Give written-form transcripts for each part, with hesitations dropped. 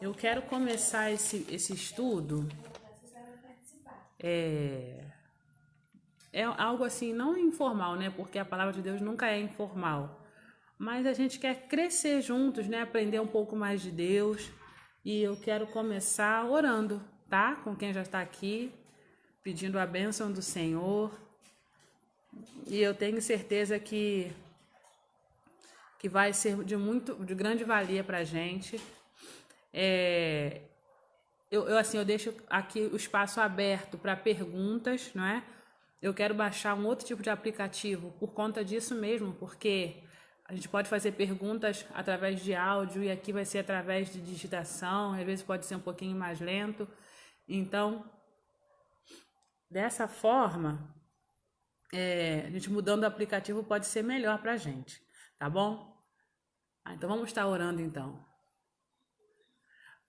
Eu quero começar esse estudo. É algo assim, não informal, né? Porque a palavra de Deus nunca é informal. Mas a gente quer crescer juntos, né? Aprender um pouco mais de Deus. E eu quero começar orando, tá? Com quem já está aqui, pedindo a bênção do Senhor. E eu tenho certeza que vai ser de grande valia para a gente. Eu deixo aqui o espaço aberto para perguntas, não é? Eu quero baixar um outro tipo de aplicativo por conta disso mesmo, porque a gente pode fazer perguntas através de áudio e aqui vai ser através de digitação, às vezes pode ser um pouquinho mais lento. Então, dessa forma, a gente mudando o aplicativo pode ser melhor para a gente, tá bom? Então vamos estar orando então.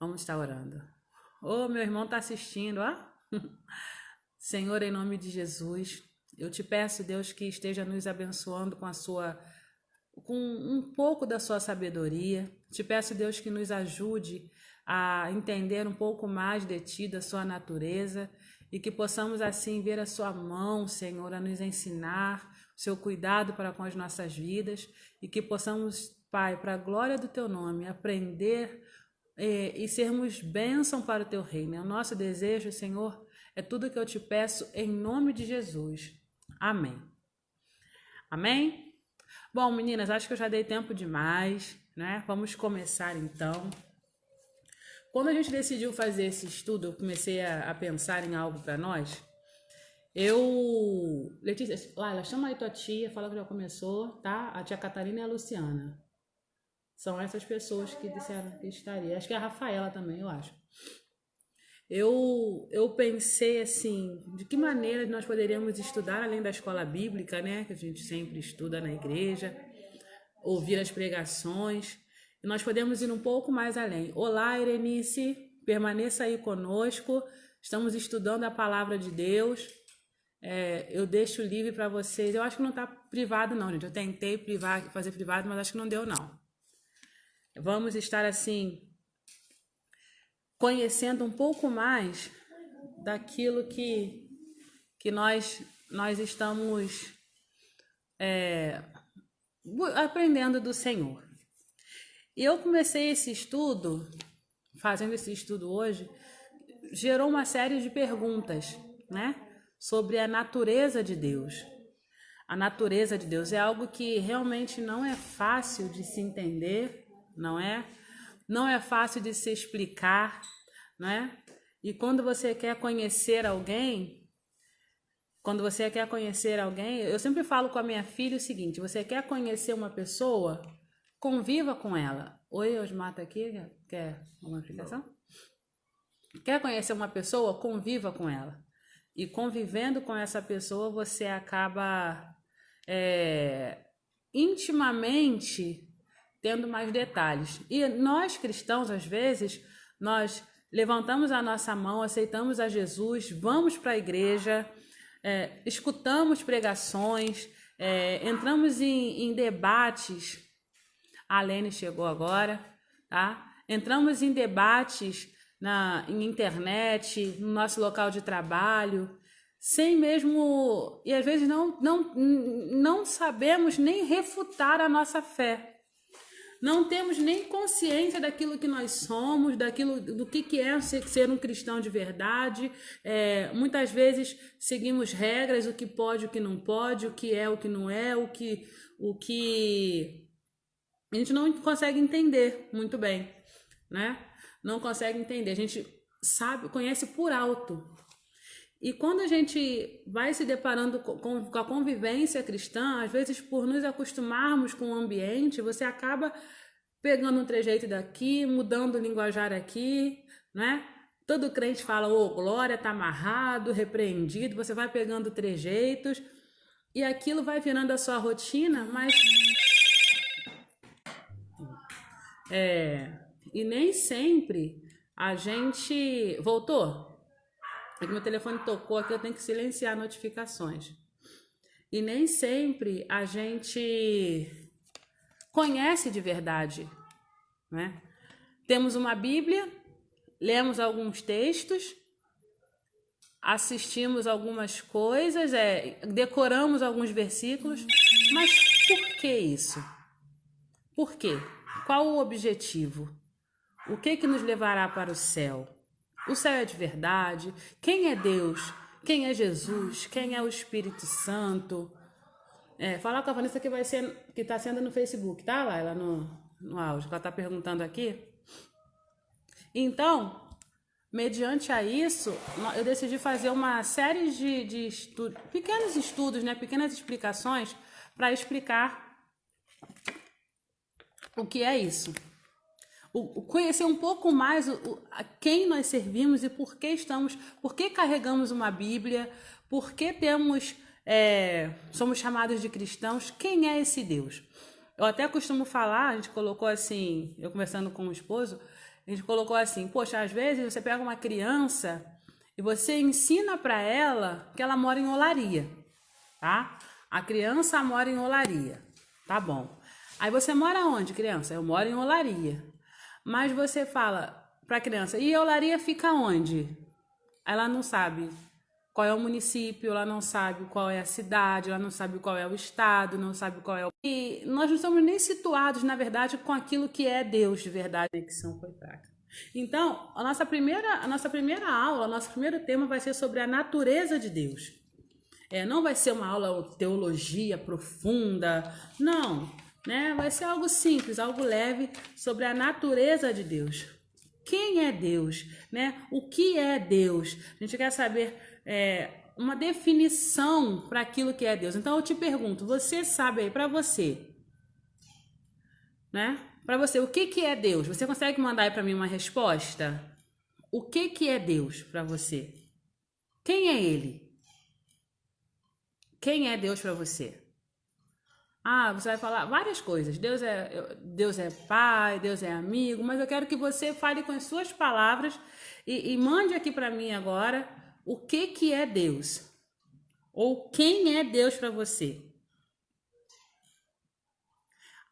Vamos estar orando. Ô, meu irmão está assistindo, ó. Senhor, em nome de Jesus, eu te peço, Deus, que esteja nos abençoando com um pouco da sua sabedoria. Te peço, Deus, que nos ajude a entender um pouco mais de ti, da sua natureza, e que possamos assim ver a sua mão, Senhor, a nos ensinar, o seu cuidado para com as nossas vidas, e que possamos, Pai, para a glória do teu nome, aprender e sermos bênção para o teu reino. É o nosso desejo, Senhor, é tudo que eu te peço em nome de Jesus. Amém. Amém? Bom, meninas, acho que eu já dei tempo demais, né? Vamos começar então. Quando a gente decidiu fazer esse estudo, eu comecei a pensar em algo para nós. Letícia, Laila, chama aí tua tia, fala que já começou, tá? A tia Catarina e a Luciana. São essas pessoas que disseram que estaria. Acho que é a Rafaela também, eu acho. Eu pensei assim, de que maneira nós poderíamos estudar além da escola bíblica, né? Que a gente sempre estuda na igreja, ouvir as pregações. E nós podemos ir um pouco mais além. Olá, Irenice, permaneça aí conosco. Estamos estudando a palavra de Deus. Eu deixo livre para vocês. Eu acho que não está privado não, gente. Eu tentei fazer privado, mas acho que não deu não. Vamos estar assim, conhecendo um pouco mais daquilo que nós estamos aprendendo do Senhor. E eu comecei fazendo esse estudo hoje, gerou uma série de perguntas, né? Sobre a natureza de Deus. A natureza de Deus é algo que realmente não é fácil de se entender, não é? Não é fácil de se explicar, não é? E quando você quer conhecer alguém, eu sempre falo com a minha filha o seguinte: você quer conhecer uma pessoa, conviva com ela. Oi, Osmar tá aqui, quer uma explicação? Quer conhecer uma pessoa, conviva com ela. E convivendo com essa pessoa, você acaba intimamente tendo mais detalhes. E nós cristãos, às vezes, nós levantamos a nossa mão, aceitamos a Jesus, vamos para a igreja, escutamos pregações, entramos em debates. A Lene chegou agora, tá? Entramos em debates em internet, no nosso local de trabalho, sem mesmo... E às vezes não sabemos nem refutar a nossa fé. Não temos nem consciência daquilo que nós somos, do que é ser um cristão de verdade. Muitas vezes seguimos regras, o que pode, o que não pode, o que é, o que não é, o que a gente não consegue entender muito bem, né? Não consegue entender. A gente conhece por alto. E quando a gente vai se deparando com a convivência cristã, às vezes por nos acostumarmos com o ambiente, você acaba pegando um trejeito daqui, mudando o linguajar aqui, né? Todo crente fala, glória, tá amarrado, repreendido, você vai pegando trejeitos e aquilo vai virando a sua rotina, mas... E nem sempre a gente... Voltou? É que meu telefone tocou aqui, eu tenho que silenciar notificações. E nem sempre a gente conhece de verdade, né? Temos uma Bíblia, lemos alguns textos, assistimos algumas coisas, decoramos alguns versículos, mas por que isso? Por quê? Qual o objetivo? O que que nos levará para o céu? O céu é de verdade? Quem é Deus? Quem é Jesus? Quem é o Espírito Santo? Fala com a Vanessa que vai ser, que está sendo no Facebook, tá, Laila, no áudio, que ela está perguntando aqui. Então, mediante a isso, eu decidi fazer uma série de pequenos estudos, né, pequenas explicações, para explicar o que é isso. Conhecer um pouco mais a quem nós servimos e por que carregamos uma Bíblia, por que somos chamados de cristãos, quem é esse Deus? Eu até costumo falar, a gente colocou assim, eu conversando com o esposo, a gente colocou assim, poxa, às vezes você pega uma criança e você ensina para ela que ela mora em olaria, tá? A criança mora em olaria, tá bom. Aí você mora onde, criança? Eu moro em olaria. Mas você fala para a criança, e a olaria fica onde? Ela não sabe qual é o município, ela não sabe qual é a cidade, ela não sabe qual é o estado, não sabe qual é o... E nós não estamos nem situados, na verdade, com aquilo que é Deus de verdade. A conexão foi fraca. Então, a nossa primeira aula, nosso primeiro tema vai ser sobre a natureza de Deus. Não vai ser uma aula de teologia profunda, não, né? Vai ser algo simples, algo leve sobre a natureza de Deus. Quem é Deus, né? O que é Deus? A gente quer saber uma definição para aquilo que é Deus. Então eu te pergunto, você sabe aí para você, né? Para você, o que é Deus? Você consegue mandar aí para mim uma resposta? O que é Deus para você? Quem é Ele? Quem é Deus para você? Você vai falar várias coisas. Deus é pai, Deus é amigo, mas eu quero que você fale com as suas palavras e mande aqui para mim agora o que é Deus. Ou quem é Deus para você.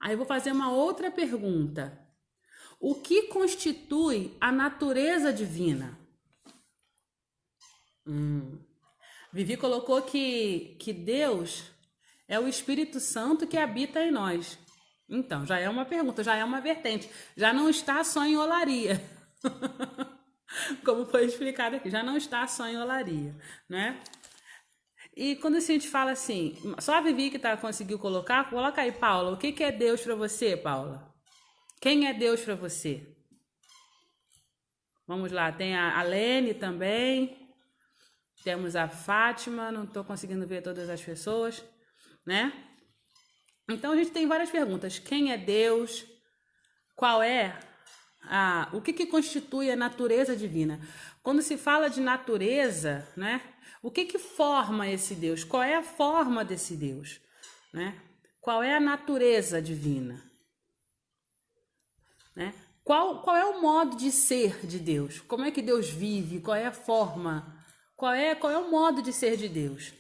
Aí eu vou fazer uma outra pergunta. O que constitui a natureza divina? Vivi colocou que Deus é o Espírito Santo que habita em nós. Então, já é uma pergunta, já é uma vertente. Já não está só em olaria. Como foi explicado aqui, já não está só em olaria, né? E quando a gente fala assim, só a Vivi que conseguiu colocar, coloca aí, Paula, o que é Deus para você, Paula? Quem é Deus para você? Vamos lá, tem a Lene também, temos a Fátima, não estou conseguindo ver todas as pessoas, né? Então a gente tem várias perguntas. Quem é Deus? Qual é o que constitui a natureza divina? Quando se fala de natureza, né? O que forma esse Deus? Qual é a forma desse Deus, né? Qual é a natureza divina, né? Qual é o modo de ser de Deus? Como é que Deus vive? Qual é a forma? Qual é o modo de ser de Deus,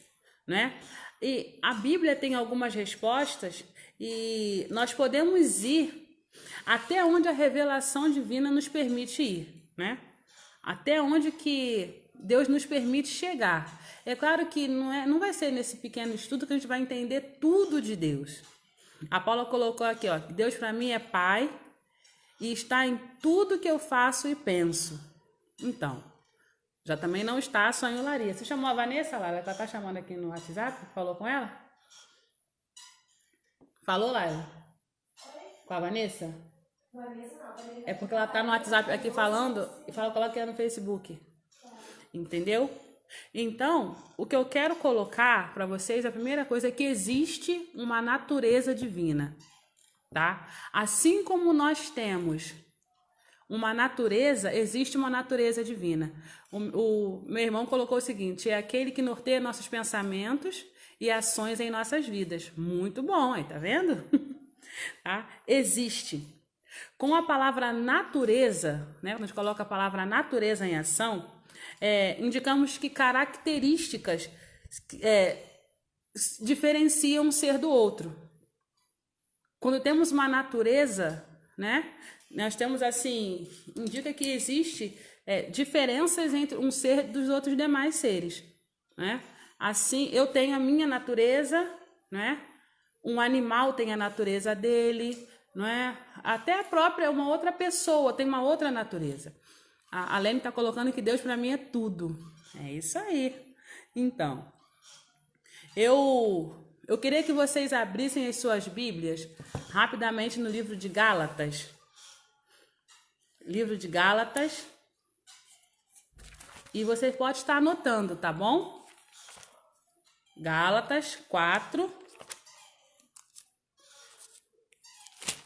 né? E a Bíblia tem algumas respostas e nós podemos ir até onde a revelação divina nos permite ir, né? Até onde que Deus nos permite chegar. É claro que não vai ser nesse pequeno estudo que a gente vai entender tudo de Deus. A Paula colocou aqui, ó, que Deus para mim é Pai e está em tudo que eu faço e penso. Então, já também não está só em olaria. Você chamou a Vanessa, Laila? Ela está chamando aqui no WhatsApp? Falou com ela? Falou, Laila? Com a Vanessa? É porque ela tá no WhatsApp aqui falando e fala que é no Facebook. Entendeu? Então, o que eu quero colocar para vocês, a primeira coisa é que existe uma natureza divina, tá? Assim como nós temos uma natureza, existe uma natureza divina. O meu irmão colocou o seguinte, é aquele que norteia nossos pensamentos e ações em nossas vidas. Muito bom, aí, tá vendo? Tá? Existe. Com a palavra natureza, né, quando a gente coloca a palavra natureza em ação, indicamos que características diferenciam um ser do outro. Quando temos uma natureza, né, Nós temos assim, indica que existe diferenças entre um ser dos outros demais seres, né? Assim, eu tenho a minha natureza, né? Um animal tem a natureza dele, não é? Até a própria, uma outra pessoa tem uma outra natureza. A Lene está colocando que Deus para mim é tudo. É isso aí. Então, eu queria que vocês abrissem as suas Bíblias rapidamente no livro de Gálatas. Livro de Gálatas. E você pode estar anotando, tá bom? Gálatas 4.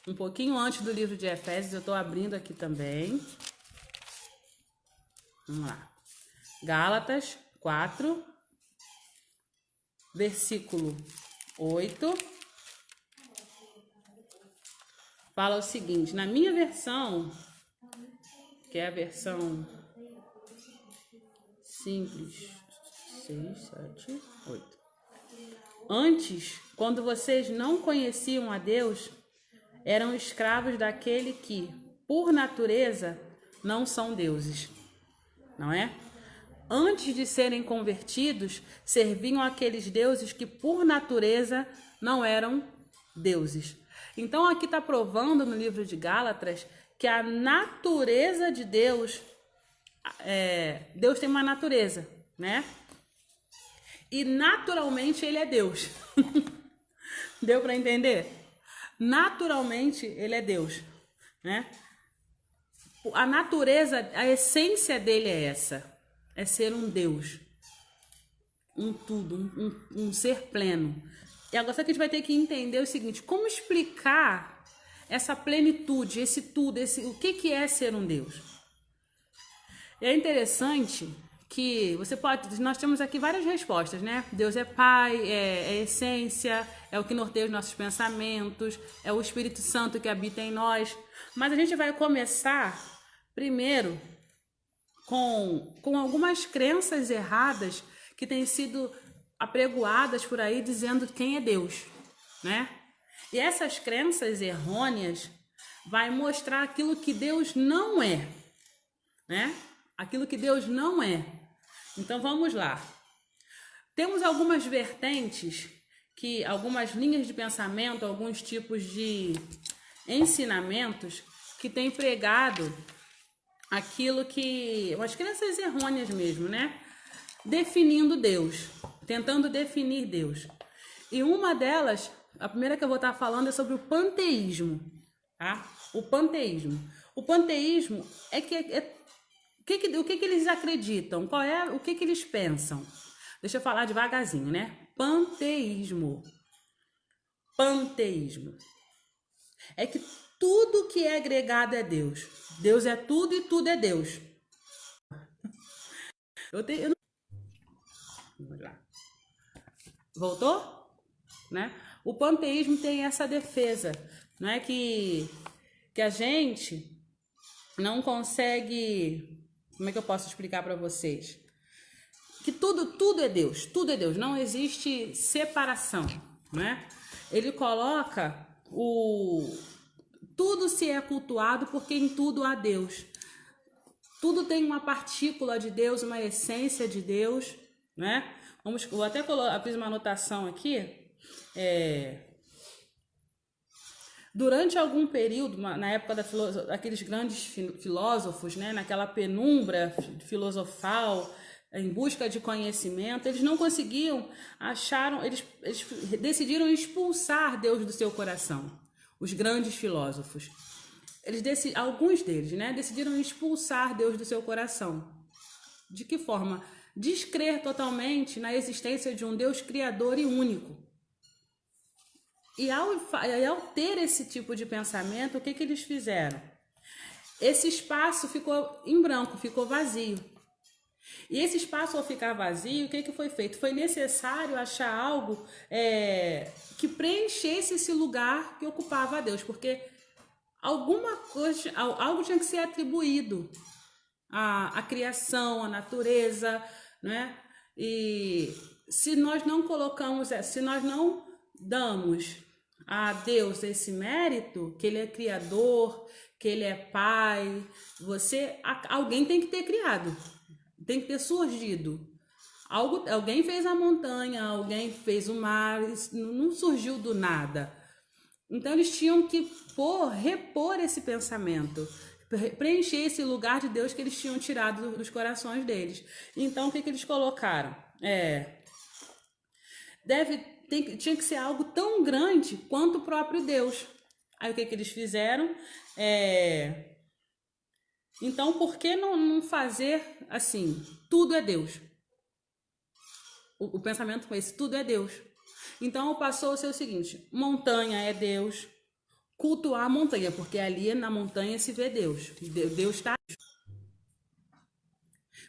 Um pouquinho antes do livro de Efésios, eu estou abrindo aqui também. Vamos lá. Gálatas 4, versículo 8. Fala o seguinte, na minha versão, que é a versão simples, 6, 7, 8. Antes, quando vocês não conheciam a Deus, eram escravos daquele que, por natureza, não são deuses, não é? Antes de serem convertidos, serviam aqueles deuses que, por natureza, não eram deuses. Então, aqui está provando no livro de Gálatas que a natureza de Deus, Deus tem uma natureza, né? E naturalmente ele é Deus. Deu para entender? Naturalmente ele é Deus, né? A natureza, a essência dele é essa, é ser um Deus, um tudo, um ser pleno. E agora a gente vai ter que entender o seguinte, como explicar essa plenitude, esse tudo, o que é ser um Deus? E é interessante que nós temos aqui várias respostas, né? Deus é Pai, é essência, é o que norteia os nossos pensamentos, é o Espírito Santo que habita em nós. Mas a gente vai começar primeiro com algumas crenças erradas que têm sido apregoadas por aí dizendo quem é Deus, né? E essas crenças errôneas vai mostrar aquilo que Deus não é, né? Aquilo que Deus não é. Então vamos lá. Temos algumas vertentes, algumas linhas de pensamento, alguns tipos de ensinamentos que têm pregado aquilo que, umas crenças errôneas mesmo, né? Definindo Deus, tentando definir Deus. E uma delas, a primeira que eu vou estar falando é sobre o panteísmo, tá? O panteísmo. O panteísmo o que eles acreditam? O que eles pensam? Deixa eu falar devagarzinho, né? Panteísmo. Panteísmo. É que tudo que é agregado é Deus. Deus é tudo e tudo é Deus. Vamos lá. Voltou? Né? O panteísmo tem essa defesa, não é que a gente não consegue. Como é que eu posso explicar para vocês? Que tudo é Deus, tudo é Deus, não existe separação, né? Ele coloca tudo se é cultuado porque em tudo há Deus. Tudo tem uma partícula de Deus, uma essência de Deus, né? Vou até fiz uma anotação aqui. Durante algum período, na época daqueles grandes filósofos, né, naquela penumbra filosofal, em busca de conhecimento, eles não conseguiam, eles decidiram expulsar Deus do seu coração, os grandes filósofos. Alguns deles, né, decidiram expulsar Deus do seu coração. De que forma? Descrer totalmente na existência de um Deus criador e único. E ao ter esse tipo de pensamento, o que eles fizeram? Esse espaço ficou em branco, ficou vazio. E esse espaço, ao ficar vazio, o que foi feito? Foi necessário achar algo que preenchesse esse lugar que ocupava a Deus, porque alguma coisa, algo tinha que ser atribuído à criação, à natureza, né? E se nós não colocamos, se nós não damos a Deus esse mérito, que ele é criador, que ele é pai. Alguém tem que ter criado, tem que ter surgido. Alguém fez a montanha, alguém fez o mar, isso não surgiu do nada. Então eles tinham que repor esse pensamento, preencher esse lugar de Deus que eles tinham tirado dos corações deles. Então o que eles colocaram? Tinha que ser algo tão grande quanto o próprio Deus. Aí o que eles fizeram? Então por que não fazer assim? Tudo é Deus. O pensamento com esse, tudo é Deus. Então passou a ser o seguinte: montanha é Deus, cultuar a montanha, porque ali na montanha se vê Deus. Deus está.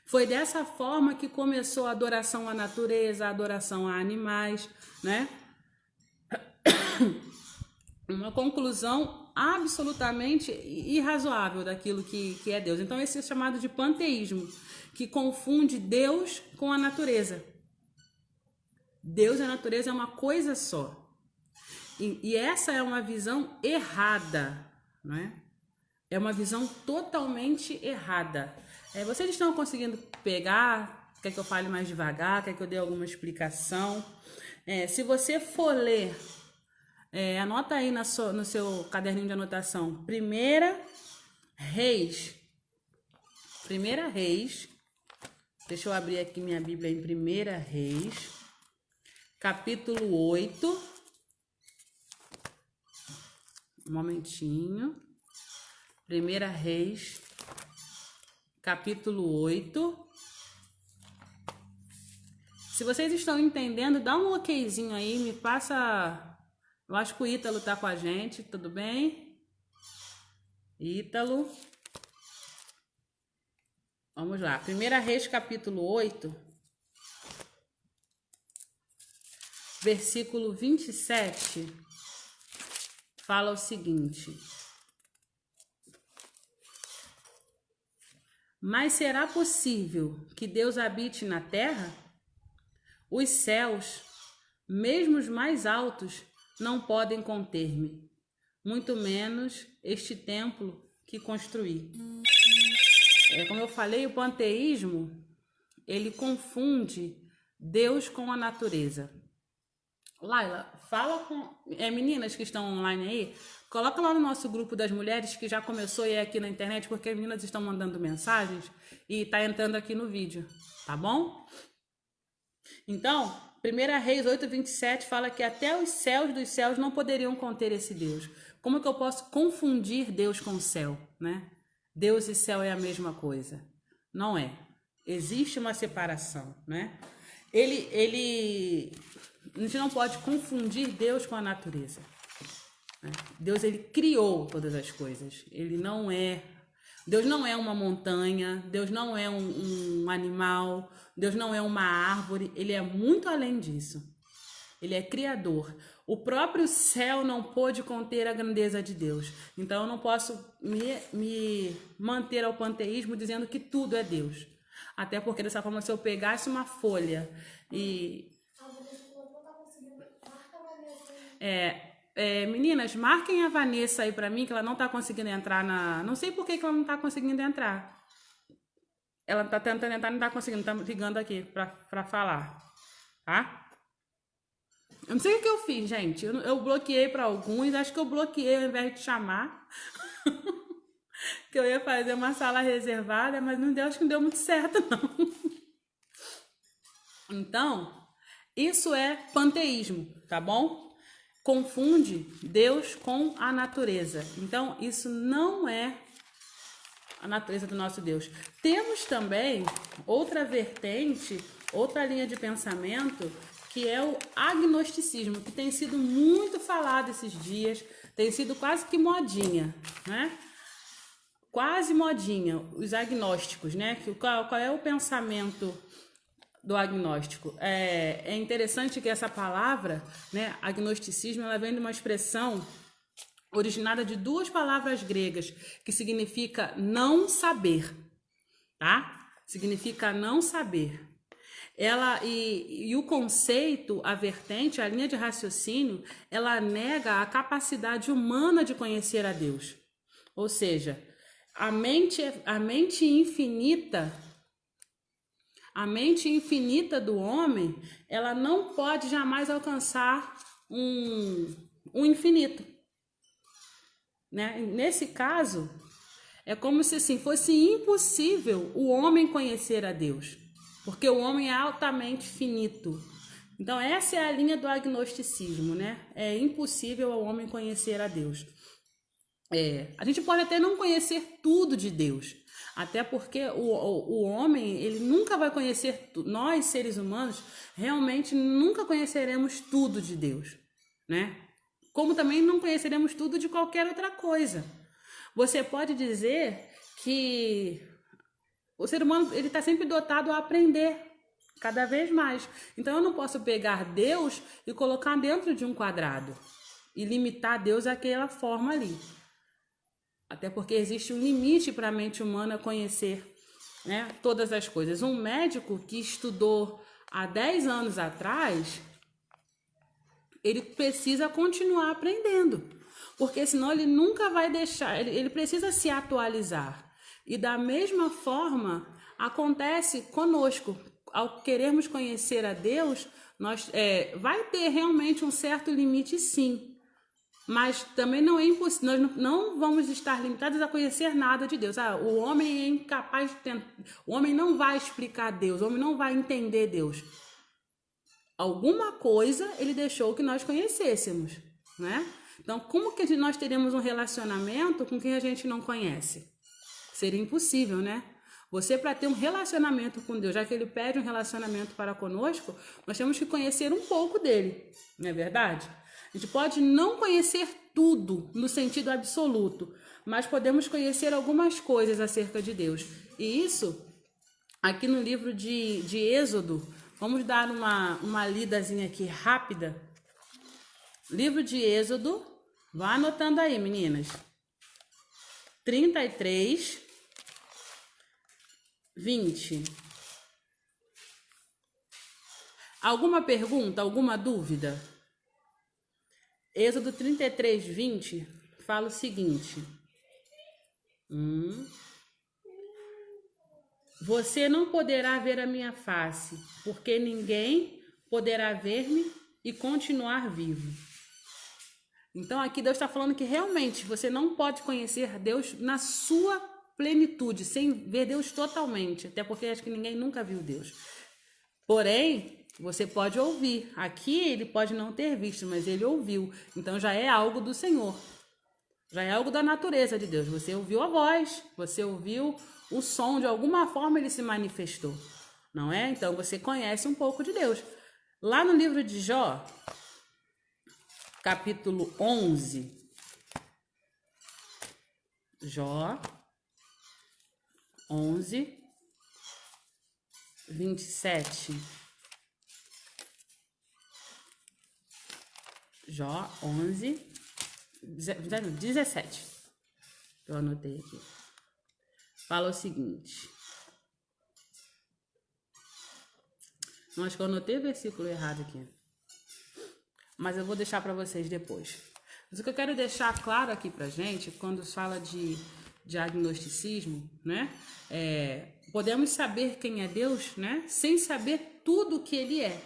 Foi dessa forma que começou a adoração à natureza, a adoração a animais, né? Uma conclusão absolutamente irrazoável daquilo que é Deus. Então esse é chamado de panteísmo, que confunde Deus com a natureza. Deus e a natureza é uma coisa só. E essa é uma visão errada, não é? É uma visão totalmente errada. Vocês estão conseguindo pegar? Quer que eu fale mais devagar? Quer que eu dê alguma explicação? Se você for ler, anota aí no seu caderninho de anotação. Primeira Reis. Deixa eu abrir aqui minha Bíblia em Primeira Reis. Capítulo 8. Um momentinho. Primeira Reis, capítulo 8. Se vocês estão entendendo, dá um okzinho aí, me passa. Eu acho que o Ítalo tá com a gente, tudo bem? Ítalo. Vamos lá. Primeira Reis, capítulo 8. Versículo 27, fala o seguinte: mas será possível que Deus habite na terra? Os céus, mesmo os mais altos, não podem conter-me, muito menos este templo que construí. Como eu falei, o panteísmo, ele confunde Deus com a natureza. Laila, fala com meninas que estão online aí, coloca lá no nosso grupo das mulheres que já começou e é aqui na internet, porque as meninas estão mandando mensagens e tá entrando aqui no vídeo, tá bom? Então, 1 Reis 8:27 fala que até os céus dos céus não poderiam conter esse Deus. Como que eu posso confundir Deus com o céu, né? Deus e céu é a mesma coisa. Não é. Existe uma separação, né? A gente não pode confundir Deus com a natureza. Deus, ele criou todas as coisas. Deus não é uma montanha, Deus não é um animal, Deus não é uma árvore, ele é muito além disso. Ele é criador. O próprio céu não pôde conter a grandeza de Deus. Então eu não posso me manter ao panteísmo dizendo que tudo é Deus. Até porque dessa forma, se eu pegasse uma folha e... meninas, marquem a Vanessa aí pra mim, que ela não tá conseguindo entrar na... Não sei por que ela não tá conseguindo entrar. Ela tá tentando entrar, não tá conseguindo, tá ligando aqui pra falar, tá? Eu não sei o que eu fiz, gente. Eu bloqueei pra alguns, acho que eu bloqueei ao invés de chamar. Que eu ia fazer uma sala reservada, mas acho que não deu muito certo, não. Então, isso é panteísmo, tá bom? Confunde Deus com a natureza. Então, isso não é a natureza do nosso Deus. Temos também outra vertente, outra linha de pensamento, que é o agnosticismo, que tem sido muito falado esses dias, tem sido quase que modinha, né? Quase modinha, os agnósticos, né? Qual é o pensamento do agnóstico? É interessante que essa palavra, né, agnosticismo, ela vem de uma expressão originada de duas palavras gregas, que significa não saber, tá? Significa não saber. E o conceito, a vertente, a linha de raciocínio, ela nega a capacidade humana de conhecer a Deus. Ou seja, a mente infinita do homem, ela não pode jamais alcançar um infinito, né? Nesse caso, é como se assim fosse impossível o homem conhecer a Deus, porque o homem é altamente finito. Então essa é a linha do agnosticismo, né? É impossível ao homem conhecer a Deus. A gente pode até não conhecer tudo de Deus, até porque o homem, ele nunca vai conhecer, nós seres humanos, realmente nunca conheceremos tudo de Deus, né? Como também não conheceremos tudo de qualquer outra coisa. Você pode dizer que o ser humano, ele está sempre dotado a aprender cada vez mais. Então eu não posso pegar Deus e colocar dentro de um quadrado e limitar Deus àquela forma ali. Até porque existe um limite para a mente humana conhecer, né, todas as coisas. Um médico que estudou há 10 anos atrás, ele precisa continuar aprendendo, porque senão ele nunca vai deixar, ele precisa se atualizar. E da mesma forma acontece conosco. Ao querermos conhecer a Deus, vai ter realmente um certo limite, sim. Mas também não é impossível, nós não vamos estar limitados a conhecer nada de Deus. O homem é incapaz de tentar, o homem não vai explicar Deus, o homem não vai entender Deus. Alguma coisa ele deixou que nós conhecêssemos, né? Então, como que nós teremos um relacionamento com quem a gente não conhece? Seria impossível, né? Você, para ter um relacionamento com Deus, já que ele pede um relacionamento para conosco, nós temos que conhecer um pouco dele, não é verdade? A gente pode não conhecer tudo no sentido absoluto, mas podemos conhecer algumas coisas acerca de Deus. E isso, aqui no livro de Êxodo, vamos dar uma lidazinha aqui rápida. Livro de Êxodo, vá anotando aí, meninas. 33, 20. Alguma pergunta, alguma dúvida? Êxodo 33, 20 fala o seguinte: Você não poderá ver a minha face, porque ninguém poderá ver-me e continuar vivo. Então aqui Deus está falando que realmente você não pode conhecer Deus na sua plenitude, sem ver Deus totalmente, até porque acho que ninguém nunca viu Deus. Porém, você pode ouvir. Aqui ele pode não ter visto, mas ele ouviu. Então já é algo do Senhor. Já é algo da natureza de Deus. Você ouviu a voz, você ouviu o som, de alguma forma ele se manifestou. Não é? Então você conhece um pouco de Deus. Lá no livro de Jó, capítulo 11. Jó 11, 27. Jó 11, 17. Eu anotei aqui. Fala o seguinte. Não, acho que eu anotei o versículo errado aqui. Mas eu vou deixar para vocês depois. Mas o que eu quero deixar claro aqui pra gente, quando fala de agnosticismo, né? Podemos saber quem é Deus, né? Sem saber tudo o que ele é.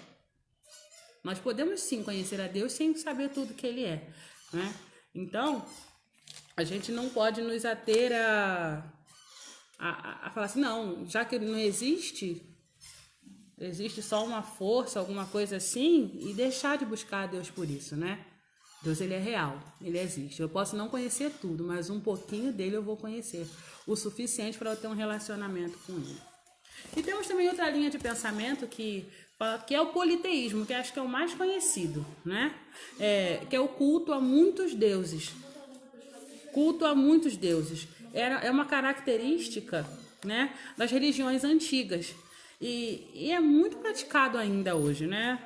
Nós podemos sim conhecer a Deus sem saber tudo que ele é, né? Então, a gente não pode nos ater a falar assim, não, já que ele não existe só uma força, alguma coisa assim, e deixar de buscar a Deus por isso, né? Deus, ele é real, ele existe. Eu posso não conhecer tudo, mas um pouquinho dele eu vou conhecer, o suficiente para eu ter um relacionamento com ele. E temos também outra linha de pensamento que é o politeísmo, que acho que é o mais conhecido, né? Que é o culto a muitos deuses. Culto a muitos deuses. É uma característica, né, das religiões antigas. E é muito praticado ainda hoje, né?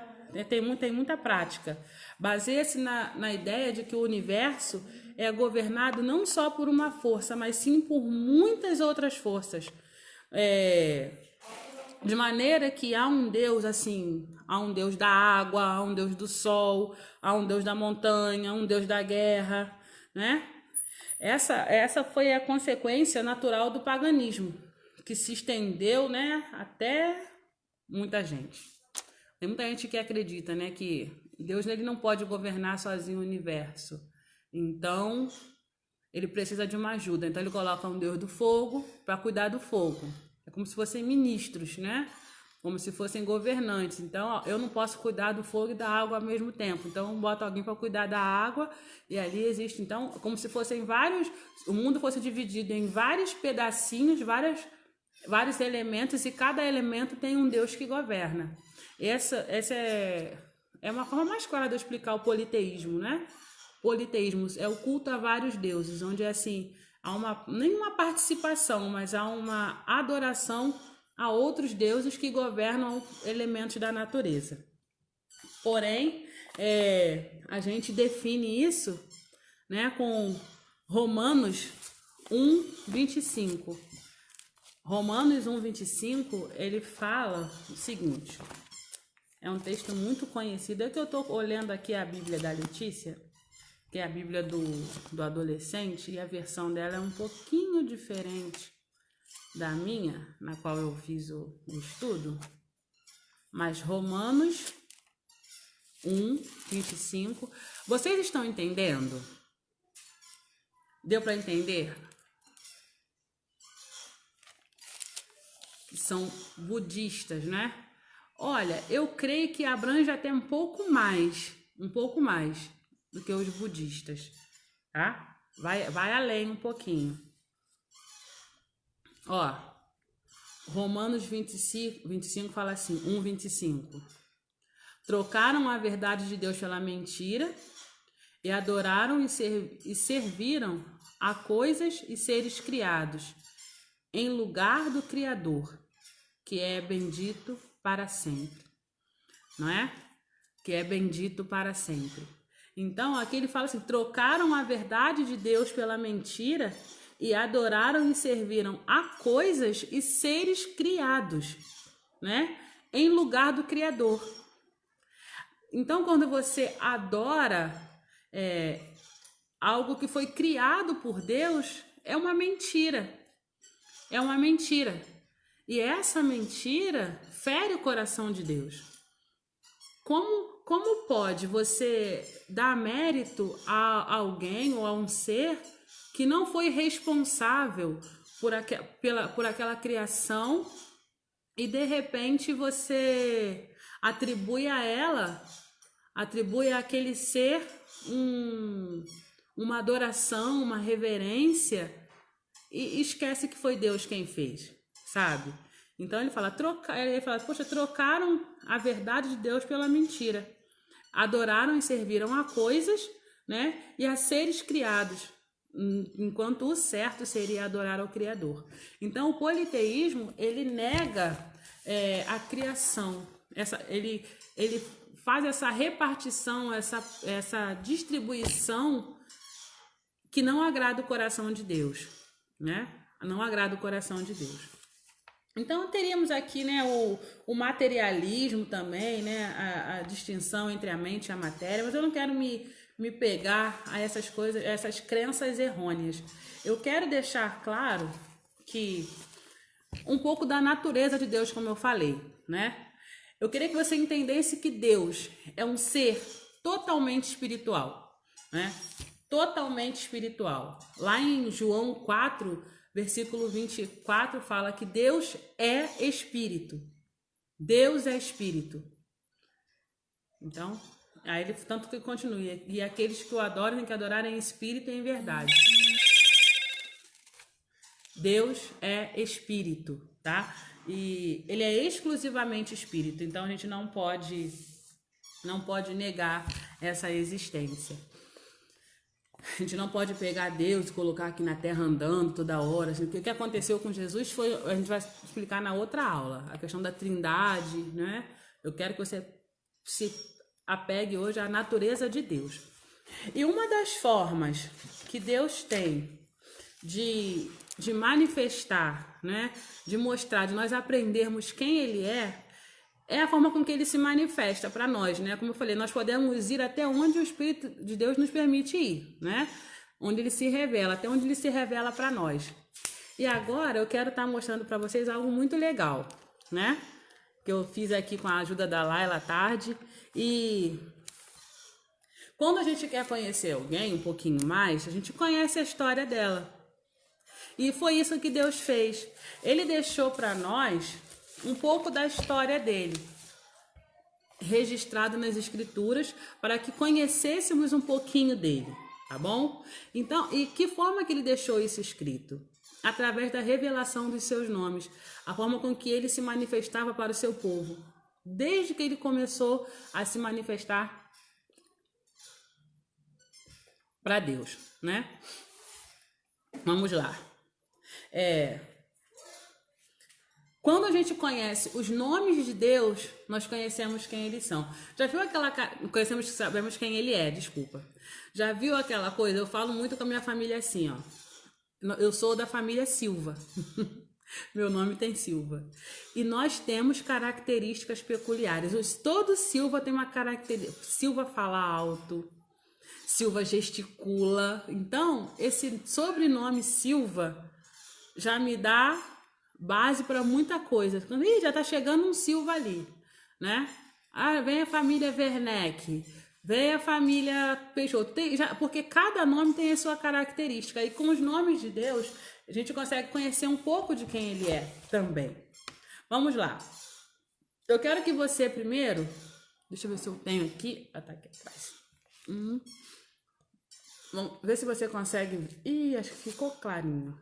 Tem muita prática. Baseia-se na ideia de que o universo é governado não só por uma força, mas sim por muitas outras forças. De maneira que há um Deus assim, há um Deus da água, há um Deus do sol, há um Deus da montanha, há um Deus da guerra, né? Essa foi a consequência natural do paganismo, que se estendeu, né, até muita gente. Tem muita gente que acredita, né, que Deus ele não pode governar sozinho o universo. Então, ele precisa de uma ajuda. Então, ele coloca um Deus do fogo para cuidar do fogo. É como se fossem ministros, né? Como se fossem governantes. Então, ó, eu não posso cuidar do fogo e da água ao mesmo tempo. Então, bota alguém para cuidar da água e ali existe, então, como se fossem vários, o mundo fosse dividido em vários pedacinhos, vários elementos e cada elemento tem um Deus que governa. Essa é uma forma mais clara de eu explicar o politeísmo, né? Politeísmo é o culto a vários deuses, onde assim, há nem uma participação, mas há uma adoração a outros deuses que governam elementos da natureza. Porém, a gente define isso, né, com Romanos 1:25. Romanos 1:25, ele fala o seguinte, é um texto muito conhecido, é que eu estou olhando aqui a Bíblia da Letícia, que é a Bíblia do adolescente, e a versão dela é um pouquinho diferente da minha, na qual eu fiz o estudo, mas Romanos 1:25, vocês estão entendendo? Deu para entender? São budistas, né? Olha, eu creio que abrange até um pouco mais do que os budistas, tá? Vai além um pouquinho. Ó, Romanos 25 fala assim, 1:25. Trocaram a verdade de Deus pela mentira e adoraram e serviram a coisas e seres criados em lugar do Criador, que é bendito para sempre, não é? Que é bendito para sempre. Então, aqui ele fala assim, trocaram a verdade de Deus pela mentira e adoraram e serviram a coisas e seres criados, né? Em lugar do Criador. Então, quando você adora algo que foi criado por Deus, é uma mentira. É uma mentira. E essa mentira fere o coração de Deus. Como pode você dar mérito a alguém ou a um ser que não foi responsável por aquela criação e de repente você atribui àquele ser uma adoração, uma reverência e esquece que foi Deus quem fez, sabe? Então ele fala, poxa, trocaram a verdade de Deus pela mentira. Adoraram e serviram a coisas, né? E a seres criados, enquanto o certo seria adorar ao Criador. Então o politeísmo, ele nega a criação, ele faz essa repartição, essa distribuição que não agrada o coração de Deus, né? Não agrada o coração de Deus. Então teríamos aqui, né, o materialismo também, né, a distinção entre a mente e a matéria, mas eu não quero me pegar a essas coisas, essas crenças errôneas. Eu quero deixar claro que um pouco da natureza de Deus, como eu falei, né? Eu queria que você entendesse que Deus é um ser totalmente espiritual, né? Totalmente espiritual. Lá em João 4, versículo 24, fala que Deus é espírito. Deus é espírito. Então, aí ele tanto que continua. E aqueles que o adoram têm que adorar em espírito e em verdade. Deus é espírito, tá? E ele é exclusivamente espírito. Então, a gente não pode negar essa existência. A gente não pode pegar Deus e colocar aqui na terra andando toda hora. Assim, o que aconteceu com Jesus foi, a gente vai explicar na outra aula, a questão da trindade, né? Eu quero que você se apegue hoje à natureza de Deus. E uma das formas que Deus tem de manifestar, né? De mostrar, de nós aprendermos quem Ele é a forma com que Ele se manifesta para nós, né? Como eu falei, nós podemos ir até onde o Espírito de Deus nos permite ir, né? onde ele se revela, até onde ele se revela para nós. E agora eu quero estar mostrando para vocês algo muito legal, né? Que eu fiz aqui com a ajuda da Laila à tarde. E quando a gente quer conhecer alguém um pouquinho mais, a gente conhece a história dela. E foi isso que Deus fez. Ele deixou para nós um pouco da história dele, registrado nas escrituras, para que conhecêssemos um pouquinho dele, tá bom? Então, e que forma que ele deixou isso escrito? Através da revelação dos seus nomes, a forma com que ele se manifestava para o seu povo, desde que ele começou a se manifestar para Deus, né? Vamos lá. Quando a gente conhece os nomes de Deus, nós conhecemos quem eles são. Já viu aquela... Sabemos quem ele é, desculpa. Já viu aquela coisa? Eu falo muito com a minha família assim, ó. Eu sou da família Silva. Meu nome tem Silva. E nós temos características peculiares. Todo Silva tem uma característica. Silva fala alto. Silva gesticula. Então, esse sobrenome Silva já me dá base para muita coisa. Ih, já tá chegando um Silva ali, né? Ah, vem a família Werneck. Vem a família Peixoto, porque cada nome tem a sua característica. E com os nomes de Deus, a gente consegue conhecer um pouco de quem ele é também. Vamos lá. Eu quero que você primeiro... Deixa eu ver se eu tenho aqui. Ah, tá aqui atrás. Vamos ver se você consegue... Ih, acho que ficou clarinho.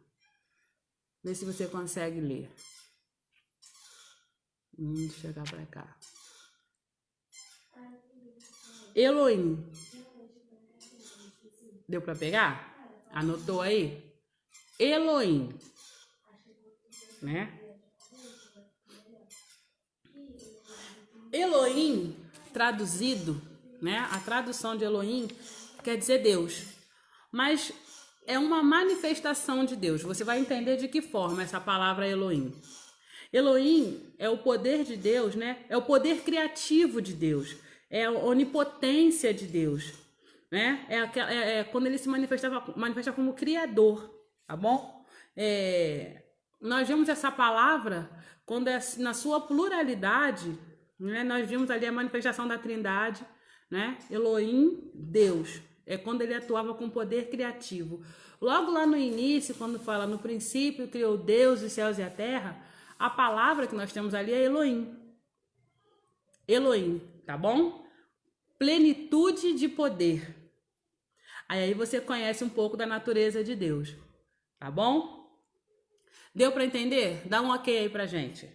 Vê se você consegue ler. Deixa eu chegar pra cá. Elohim. Deu para pegar? Anotou aí? Elohim, né? Elohim, traduzido, né? A tradução de Elohim quer dizer Deus. Mas é uma manifestação de Deus. Você vai entender de que forma essa palavra Elohim. Elohim é o poder de Deus, né? É o poder criativo de Deus. É a onipotência de Deus, né? Quando ele se manifesta como criador, tá bom? Nós vemos essa palavra quando na sua pluralidade, né? Nós vimos ali a manifestação da Trindade, né? Elohim, Deus, é quando ele atuava com poder criativo. Logo lá no início, quando fala no princípio criou Deus os céus e a terra, a palavra que nós temos ali é Elohim. Elohim, tá bom? Plenitude de poder. Aí você conhece um pouco da natureza de Deus, tá bom? Deu para entender? Dá um ok aí pra gente.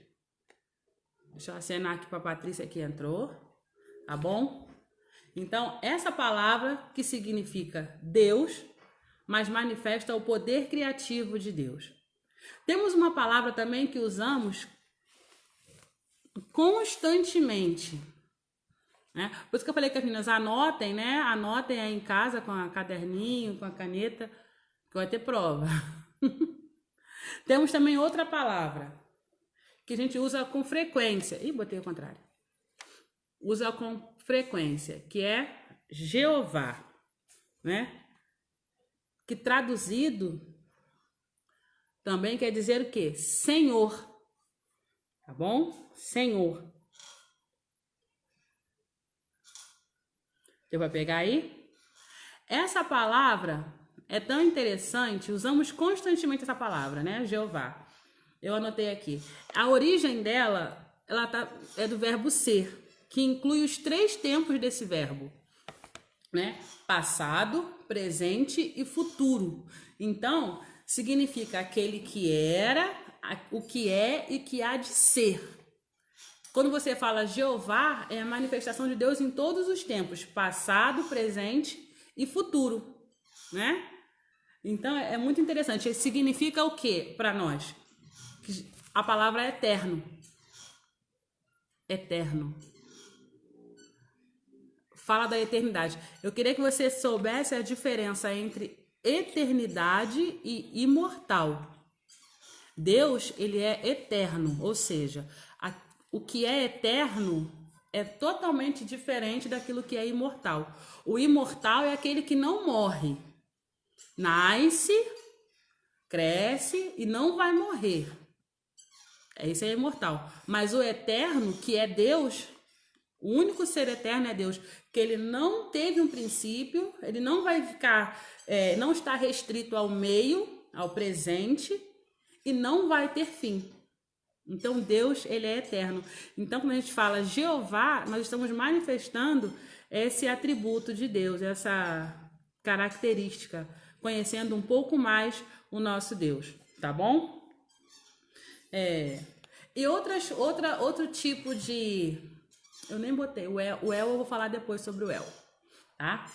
Deixa eu acenar aqui pra Patrícia que entrou, tá bom? Então, essa palavra que significa Deus, mas manifesta o poder criativo de Deus. Temos uma palavra também que usamos constantemente, né? Por isso que eu falei que as meninas anotem, né? Anotem aí em casa com a caderninho, com a caneta, que vai ter prova. Temos também outra palavra que a gente usa com frequência. Ih, botei ao contrário. Usa com frequência, que é Jeová, né? Que traduzido também quer dizer o quê? Senhor. Tá bom? Senhor. Deu para pegar aí? Essa palavra é tão interessante, usamos constantemente essa palavra, né? Jeová. Eu anotei aqui. A origem dela, é do verbo ser, que inclui os 3 tempos desse verbo, né? Passado, presente e futuro. Então, significa aquele que era, o que é e que há de ser. Quando você fala Jeová, é a manifestação de Deus em todos os tempos, passado, presente e futuro, né? Então, é muito interessante. Significa o que para nós? A palavra é eterno. Eterno. Fala da eternidade. Eu queria que você soubesse a diferença entre eternidade e imortal. Deus, ele é eterno, ou seja, o que é eterno é totalmente diferente daquilo que é imortal. O imortal é aquele que não morre. nasce, cresce e não vai morrer. Esse é imortal. Mas o eterno, que é Deus, o único ser eterno é Deus, que ele não teve um princípio, ele não vai ficar, não está restrito ao meio, ao presente, e não vai ter fim. Então Deus, ele é eterno. Então quando a gente fala Jeová, nós estamos manifestando esse atributo de Deus, essa característica, conhecendo um pouco mais o nosso Deus, tá bom? E outro tipo de... Eu nem botei, o El eu vou falar depois sobre o El, tá?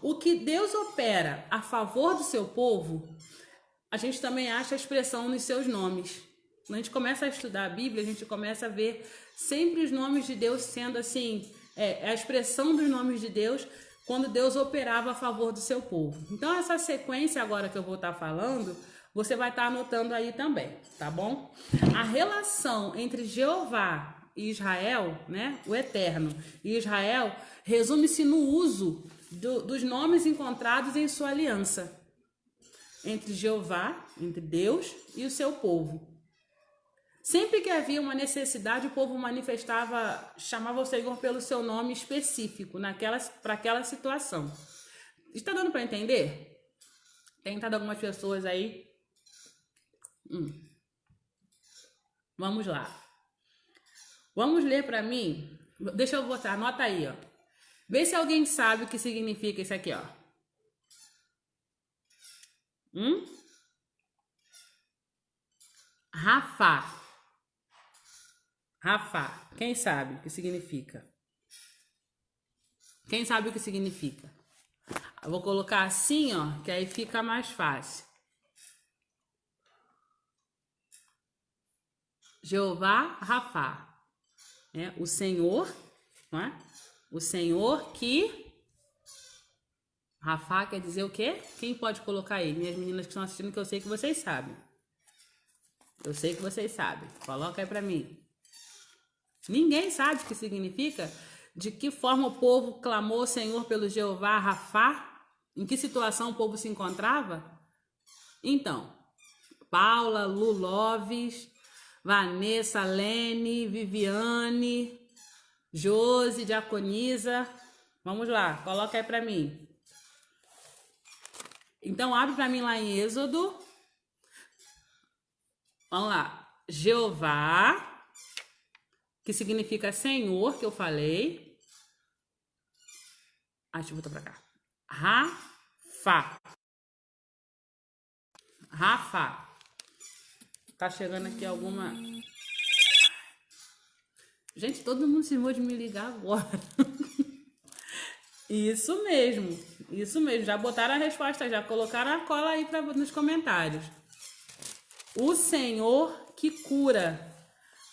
O que Deus opera a favor do seu povo, a gente também acha a expressão nos seus nomes. Quando a gente começa a estudar a Bíblia, a gente começa a ver sempre os nomes de Deus sendo assim, a expressão dos nomes de Deus quando Deus operava a favor do seu povo. Então, essa sequência agora que eu vou estar falando, você vai estar anotando aí também, tá bom? A relação entre Jeová e Israel, né, o Eterno e Israel, resume-se no uso dos nomes encontrados em sua aliança entre Jeová, entre Deus e o seu povo. Sempre que havia uma necessidade, o povo chamava o Senhor pelo seu nome específico para aquela situação. Está dando para entender? Tem entrado algumas pessoas aí. Vamos lá. Vamos ler para mim. Deixa eu botar, anota aí, ó. Vê se alguém sabe o que significa isso aqui, ó. Rafá. Rafá. Quem sabe o que significa? Quem sabe o que significa? Eu vou colocar assim, ó, que aí fica mais fácil. Jeová Rafá. O Senhor, não é? O Senhor que... Rafá quer dizer o quê? Quem pode colocar aí? Minhas meninas que estão assistindo, que eu sei que vocês sabem. Eu sei que vocês sabem. Coloca aí pra mim. Ninguém sabe o que significa? De que forma o povo clamou ao Senhor pelo Jeová Rafá? Em que situação o povo se encontrava? Então, Paula, Lu Loves, Vanessa, Lene, Viviane, Josi, Diaconisa. Vamos lá, coloca aí pra mim. Então, abre pra mim lá em Êxodo. Vamos lá. Jeová, que significa Senhor, que eu falei. Deixa eu voltar pra cá. Rafá. Rafá. Tá chegando aqui alguma... Gente, todo mundo se de me ligar agora. Isso mesmo. Isso mesmo. Já botaram a resposta, já colocaram a cola aí nos comentários. O Senhor que cura.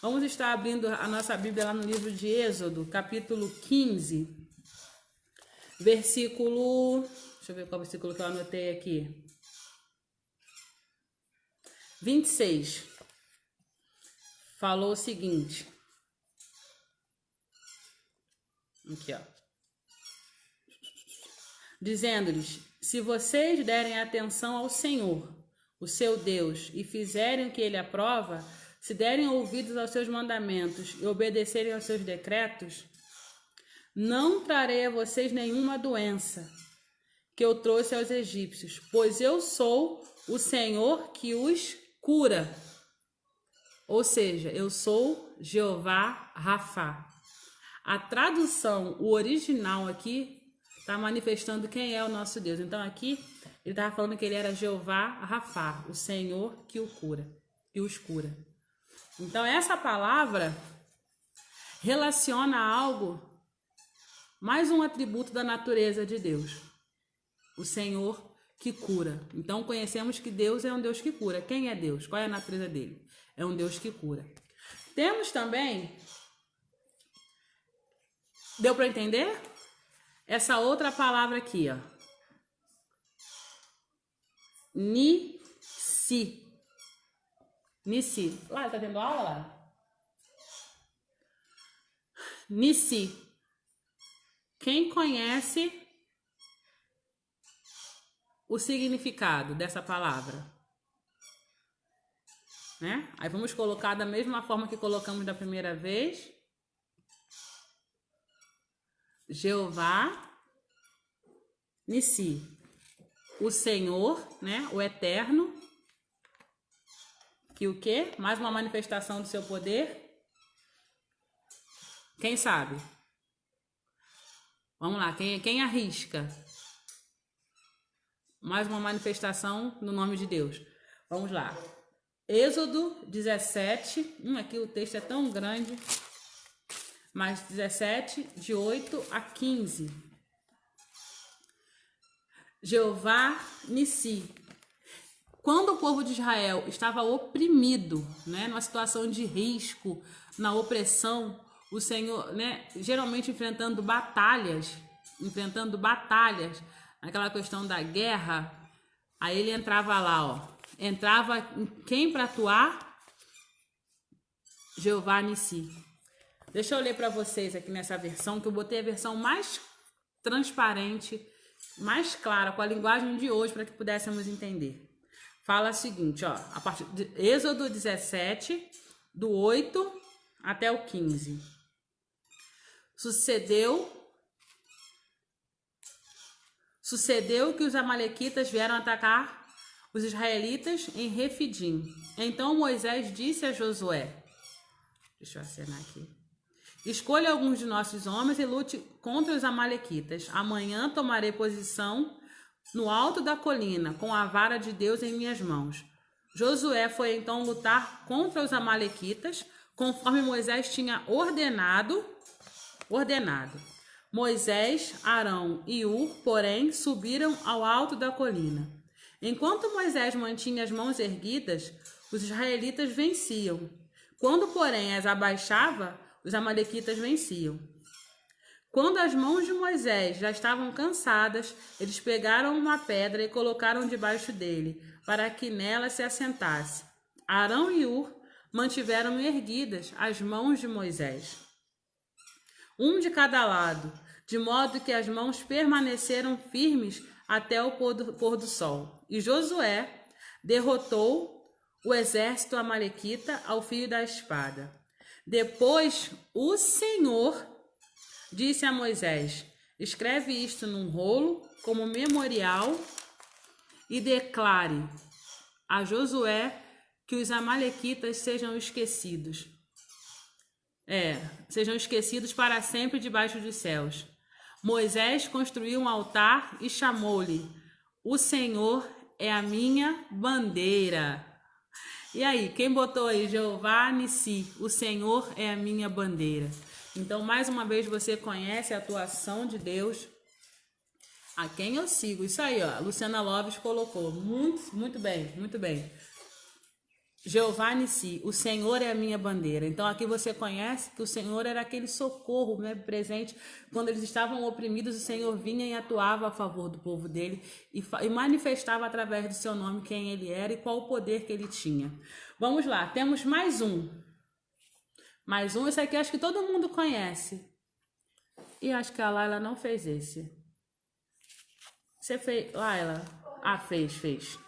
Vamos estar abrindo a nossa Bíblia lá no livro de Êxodo, capítulo 15, versículo... Deixa eu ver qual versículo que eu anotei aqui. 26. Falou o seguinte. Aqui, ó. Dizendo-lhes: se vocês derem atenção ao Senhor, o seu Deus, e fizerem o que ele aprova, se derem ouvidos aos seus mandamentos e obedecerem aos seus decretos, não trarei a vocês nenhuma doença que eu trouxe aos egípcios, pois eu sou o Senhor que os cura. Ou seja, eu sou Jeová Rafá. A tradução, o original aqui, está manifestando quem é o nosso Deus. Então aqui, ele estava falando que ele era Jeová Rafá, o Senhor que o cura, que os cura. Então essa palavra relaciona algo, mais um atributo da natureza de Deus. O Senhor que cura. Então conhecemos que Deus é um Deus que cura. Quem é Deus? Qual é a natureza dele? É um Deus que cura. Temos também... Deu para entender? Essa outra palavra aqui, ó. Nissi. Nissi. Lá, tá tendo aula lá? Nissi. Quem conhece o significado dessa palavra? Né? Aí vamos colocar da mesma forma que colocamos da primeira vez. Jeová Nissi, o Senhor, né? O Eterno. Que o quê? Mais uma manifestação do seu poder. Quem sabe? Vamos lá, quem arrisca? Mais uma manifestação no nome de Deus. Vamos lá. Êxodo 17. Aqui o texto é tão grande. Mas 17, de 8 a 15. Jeová Nissi. Quando o povo de Israel estava oprimido, né, numa situação de risco, na opressão, o Senhor, né, geralmente enfrentando batalhas, naquela questão da guerra, aí ele entrava lá, ó, entrava quem para atuar? Jeová Nissi. Deixa eu ler para vocês aqui nessa versão, que eu botei a versão mais transparente, mais clara, com a linguagem de hoje, para que pudéssemos entender. Fala o seguinte, ó, a partir de Êxodo 17, do 8 até o 15. Sucedeu que os amalequitas vieram atacar os israelitas em Refidim. Então Moisés disse a Josué, deixa eu acenar aqui, escolha alguns de nossos homens e lute contra os amalequitas. Amanhã tomarei posição no alto da colina, com a vara de Deus em minhas mãos. Josué foi então lutar contra os amalequitas, conforme Moisés tinha ordenado. Moisés, Arão e Hur, porém, subiram ao alto da colina. Enquanto Moisés mantinha as mãos erguidas, os israelitas venciam. Quando, porém, as abaixava, os amalequitas venciam. Quando as mãos de Moisés já estavam cansadas, eles pegaram uma pedra e colocaram debaixo dele, para que nela se assentasse. Arão e Hur mantiveram erguidas as mãos de Moisés, um de cada lado, de modo que as mãos permaneceram firmes até o pôr do sol. E Josué derrotou o exército amalequita ao fio da espada. Depois o Senhor disse a Moisés, escreve isto num rolo como memorial e declare a Josué que os amalequitas sejam esquecidos. Sejam esquecidos para sempre debaixo dos céus. Moisés construiu um altar e chamou-lhe, o Senhor é a minha bandeira. E aí, quem botou aí? Jeová Nissi, o Senhor é a minha bandeira. Então, mais uma vez, você conhece a atuação de Deus, a quem eu sigo. Isso aí, ó, a Luciana Loves colocou. Muito bem, muito bem. Jeová Nissi, o Senhor é a minha bandeira. Então, aqui você conhece que o Senhor era aquele socorro, né, presente. Quando eles estavam oprimidos, o Senhor vinha e atuava a favor do povo dele e manifestava através do seu nome quem ele era e qual o poder que ele tinha. Vamos lá, temos mais um. Esse aqui acho que todo mundo conhece. E acho que a Laila não fez esse. Você fez, Laila? Ah, fez.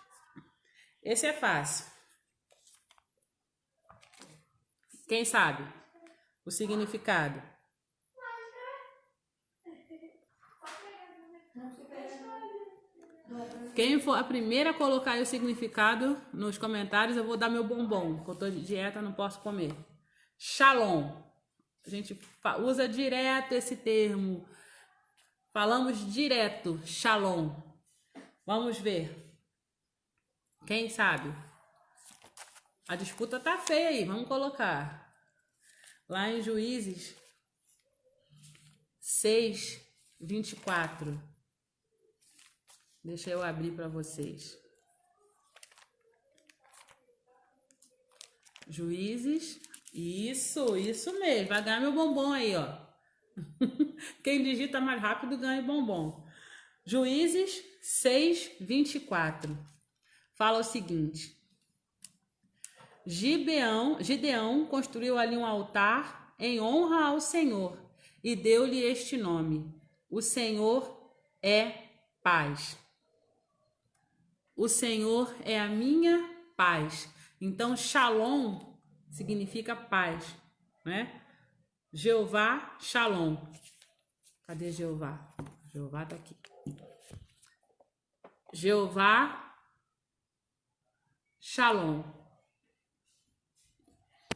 Esse é fácil. Quem sabe o significado? Quem for a primeira a colocar aí o significado nos comentários, eu vou dar meu bombom, porque eu tô de dieta, não posso comer. Shalom. A gente usa direto esse termo. Falamos direto, shalom. Vamos ver. Quem sabe? A disputa tá feia aí, vamos colocar. Lá em Juízes 6, 24. Deixa eu abrir para vocês. Juízes, isso mesmo. Vai ganhar meu bombom aí, ó. Quem digita mais rápido ganha o bombom. Juízes 6, 24. Fala o seguinte. Gideão construiu ali um altar em honra ao Senhor e deu-lhe este nome: o Senhor é paz. o Senhor é a minha paz. Então, Shalom significa paz, né? Jeová, Shalom. Cadê Jeová? Jeová tá aqui. Jeová, Shalom.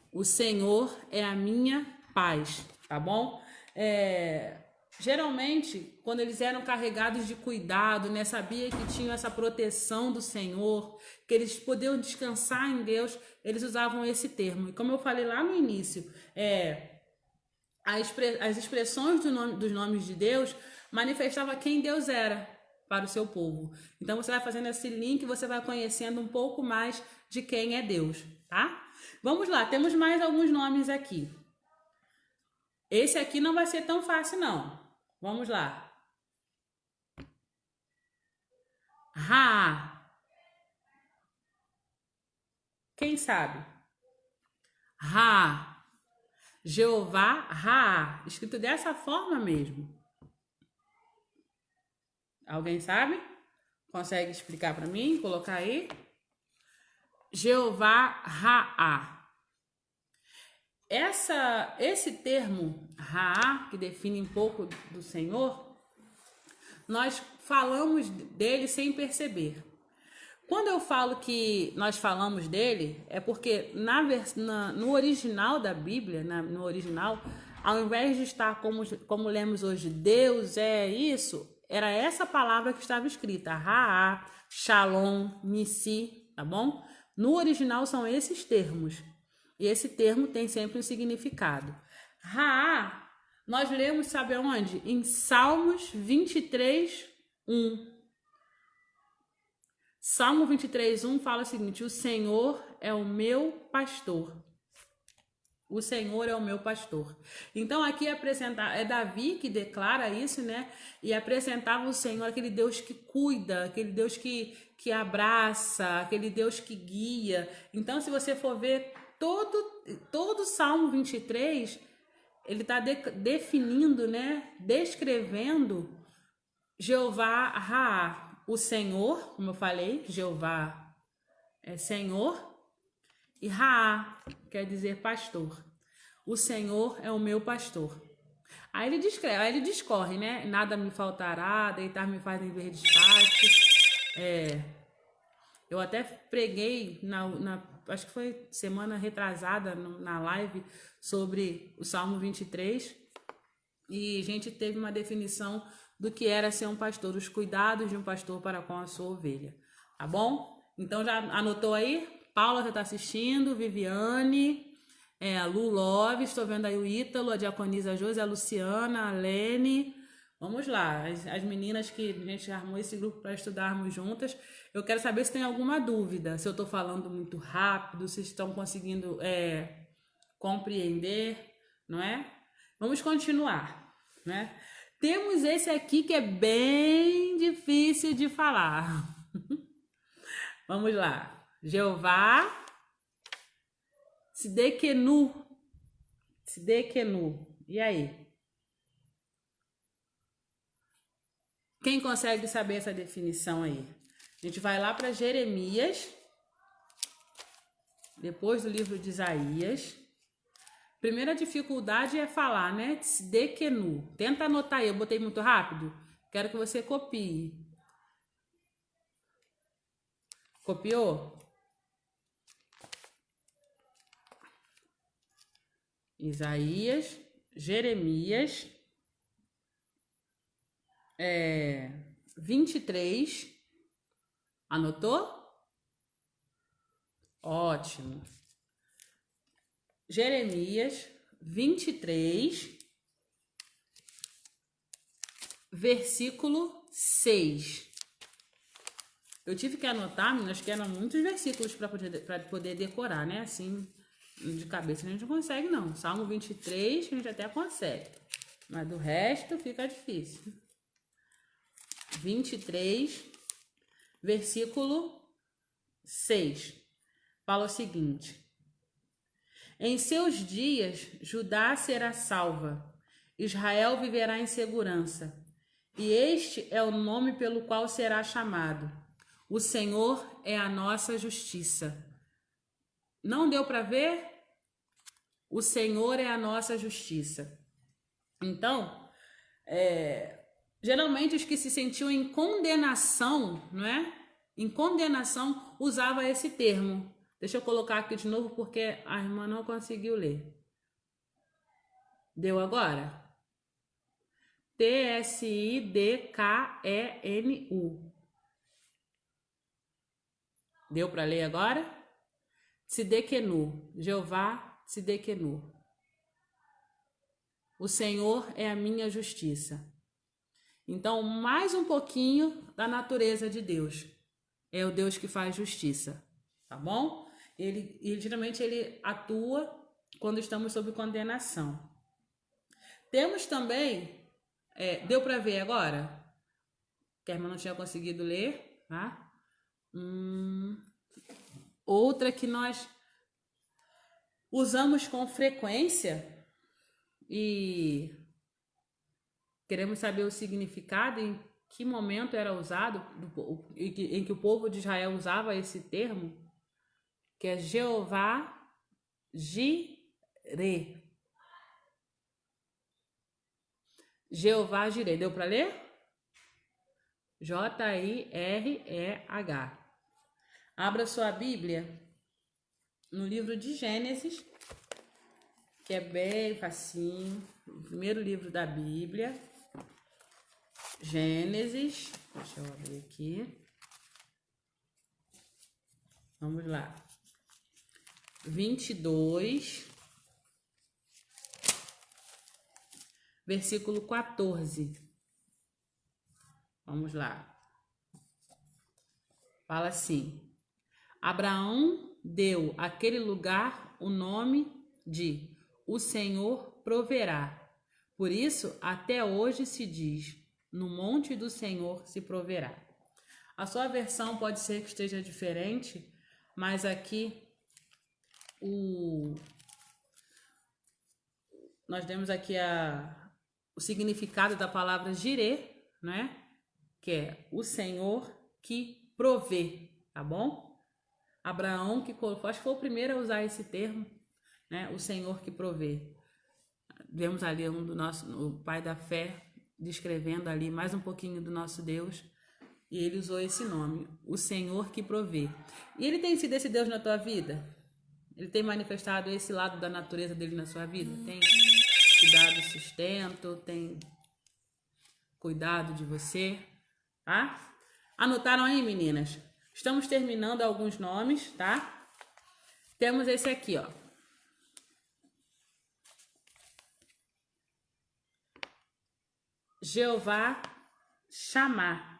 O Senhor é a minha paz, tá bom? Geralmente, quando eles eram carregados de cuidado, né, sabia que tinham essa proteção do Senhor, que eles podiam descansar em Deus, eles usavam esse termo. E como eu falei lá no início, as expressões dos nomes de Deus manifestavam quem Deus era para o seu povo. Então você vai fazendo esse link, você vai conhecendo um pouco mais de quem é Deus, tá? Vamos lá, temos mais alguns nomes aqui. Esse aqui não vai ser tão fácil, não. Vamos lá. Ra. Quem sabe? Ra. Jeová, Ra. Escrito dessa forma mesmo. Alguém sabe? Consegue explicar para mim? Colocar aí. Jeová, Ra. Esse termo Ra, que define um pouco do Senhor, nós falamos dele sem perceber. Quando eu falo que nós falamos dele, é porque no original da Bíblia, no original, ao invés de estar como lemos hoje, Deus é isso, era essa palavra que estava escrita, Ra, Shalom, Nissi, tá bom? No original são esses termos. E esse termo tem sempre um significado. Ra, nós lemos, sabe onde? Em Salmos 23, 1. Salmo 23, 1 fala o seguinte: o Senhor é o meu pastor. O Senhor é o meu pastor. Então aqui é Davi que declara isso, né? E apresentava o Senhor, aquele Deus que cuida, aquele Deus que abraça, aquele Deus que guia. Então, se você for ver todo Salmo 23, ele está definindo, né? Descrevendo Jeová Ra, o Senhor, como eu falei, Jeová é Senhor, e Ra quer dizer pastor. O Senhor é o meu pastor. Aí ele descreve, aí ele discorre, né? Nada me faltará, deitar-me faz em verdes pastos. Eu até preguei acho que foi semana retrasada na live sobre o Salmo 23 e a gente teve uma definição do que era ser um pastor, os cuidados de um pastor para com a sua ovelha, tá bom? Então já anotou aí? Paula já está assistindo, Viviane, a Lu Love, estou vendo aí o Ítalo, a Diaconisa Josi, a Luciana, a Lene. Vamos lá, as meninas que a gente armou esse grupo para estudarmos juntas. Eu quero saber se tem alguma dúvida, se eu estou falando muito rápido, se estão conseguindo compreender, não é? Vamos continuar, né? Temos esse aqui que é bem difícil de falar. Vamos lá. Jeová, Sidekenu. E aí? Quem consegue saber essa definição aí? A gente vai lá para Jeremias, depois do livro de Isaías. Primeira dificuldade é falar, né? Tzedekenu. Tenta anotar aí, eu botei muito rápido. Quero que você copie. Copiou? Isaías, Jeremias, 23. Anotou? Ótimo. Jeremias 23, versículo 6. Eu tive que anotar, meninas, que eram muitos versículos para poder decorar, né? Assim, de cabeça a gente não consegue, não. Salmo 23 a gente até consegue, mas do resto fica difícil. 23, versículo 6. Fala o seguinte: em seus dias, Judá será salva, Israel viverá em segurança, e este é o nome pelo qual será chamado: O Senhor é a nossa justiça. Não deu para ver? O Senhor é a nossa justiça. Então, geralmente os que se sentiam em condenação, não é? Em condenação, usava esse termo. Deixa eu colocar aqui de novo porque a irmã não conseguiu ler. Deu agora? T-S-I-D-K-E-N-U. Deu para ler agora? Tsidekenu. Jeová Tsidekenu. O Senhor é a minha justiça. Então, mais um pouquinho da natureza de Deus. É o Deus que faz justiça, tá bom? Geralmente ele atua quando estamos sob condenação. Temos também, deu para ver agora? Que a irmã não tinha conseguido ler, tá? Outra que nós usamos com frequência e queremos saber o significado, em que momento era usado, em que o povo de Israel usava esse termo, que é Jeová Jireh. Jeová Jireh. Deu para ler? J-I-R-E-H. Abra sua Bíblia no livro de Gênesis, que é bem facinho. O primeiro livro da Bíblia. Gênesis. Deixa eu abrir aqui. Vamos lá. 22. Versículo 14. Vamos lá. Fala assim: Abraão deu àquele lugar o nome de O Senhor proverá. Por isso, até hoje se diz: no monte do Senhor se proverá. A sua versão pode ser que esteja diferente, mas aqui nós temos aqui o significado da palavra jireh, né? Que é o Senhor que provê, tá bom? Abraão que colocou, acho que foi o primeiro a usar esse termo, né? O Senhor que provê. Vemos ali o pai da fé descrevendo ali mais um pouquinho do nosso Deus, e ele usou esse nome, o Senhor que provê. E ele tem sido esse Deus na tua vida? Ele tem manifestado esse lado da natureza dele na sua vida? Tem te dado sustento, tem cuidado de você, tá? Anotaram aí, meninas? Estamos terminando alguns nomes, tá? Temos esse aqui, ó. Jeová Shammah.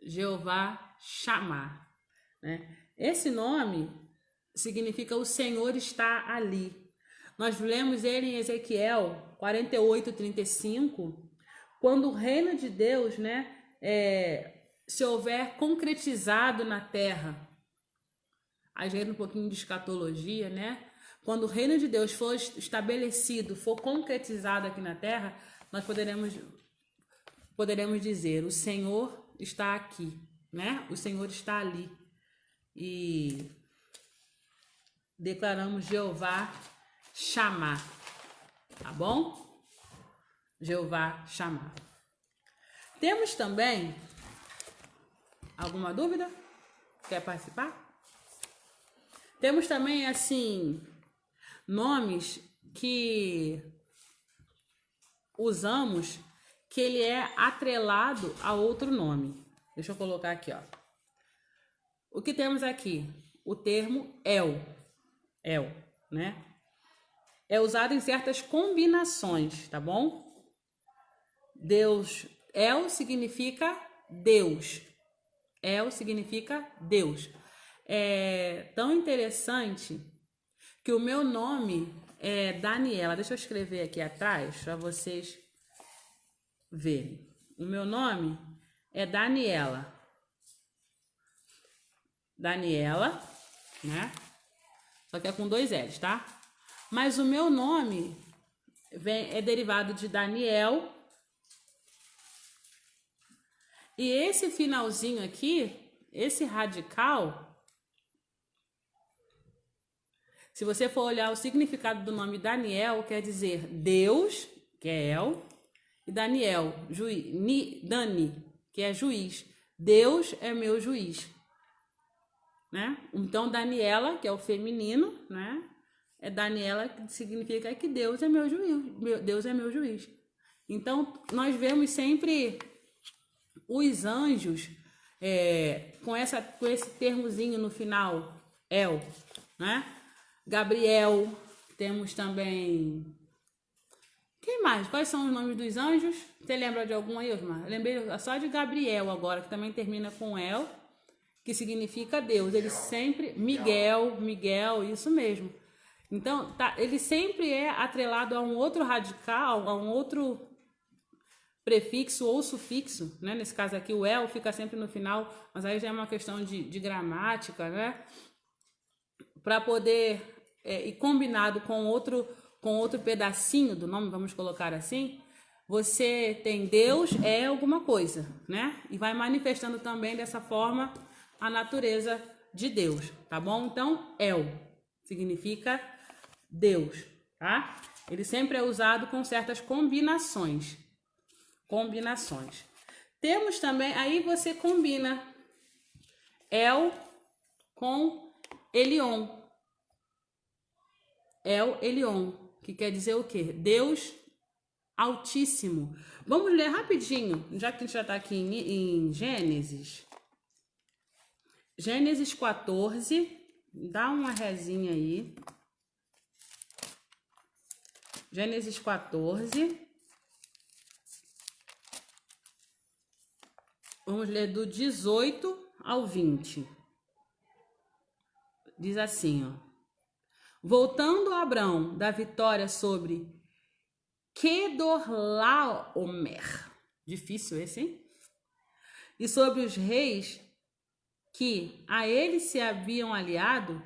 Jeová Shammah, né? Esse nome significa o Senhor está ali. Nós lemos ele em Ezequiel 48:35, quando o reino de Deus, né, se houver concretizado na terra. Aí já entra um pouquinho de escatologia, né? Quando o reino de Deus for estabelecido, for concretizado aqui na terra, nós poderemos dizer: o Senhor está aqui, né? O Senhor está ali. E declaramos Jeová Shammah, tá bom? Jeová Shammah. Temos também alguma dúvida? Quer participar? Temos também, assim, nomes que usamos que ele é atrelado a outro nome. Deixa eu colocar aqui, ó. O que temos aqui? O termo El, né? É usado em certas combinações, tá bom? Deus, El significa Deus. El significa Deus. É tão interessante que o meu nome é Daniela. Deixa eu escrever aqui atrás para vocês verem. O meu nome é Daniela. Daniela, né? Só que é com 2 L's, tá? Mas o meu nome é derivado de Daniel E esse finalzinho aqui, esse radical, se você for olhar o significado do nome Daniel, quer dizer Deus, que é El, e Daniel, Dani, que é juiz. Deus é meu juiz, né? Então Daniela, que é o feminino, né? É Daniela, que significa que Deus é meu juiz. Deus é meu juiz. Então nós vemos sempre os anjos com esse termozinho no final, El, né? Gabriel, temos também. Quem mais? Quais são os nomes dos anjos? Você lembra de algum aí, Osmar? Eu lembrei só de Gabriel agora, que também termina com El, que significa Deus. Ele sempre. Miguel, isso mesmo. Então, ele sempre é atrelado a um outro radical, a um outro prefixo ou sufixo, né? Nesse caso aqui, o El fica sempre no final, mas aí já é uma questão de gramática, né? Para poder e combinado com outro pedacinho do nome, vamos colocar assim, você tem Deus é alguma coisa, né? E vai manifestando também dessa forma a natureza de Deus, tá bom? Então, El significa Deus, tá? Ele sempre é usado com certas combinações. Temos também, aí você combina El com Elion. El Elion, que quer dizer o quê? Deus Altíssimo. Vamos ler rapidinho, já que a gente já está aqui em Gênesis. Gênesis 14, dá uma rezinha aí. Gênesis 14. Vamos ler do 18 ao 20. Diz assim, ó. Voltando a Abrão da vitória sobre Quedorlaomer. Difícil esse, hein? E sobre os reis que a ele se haviam aliado,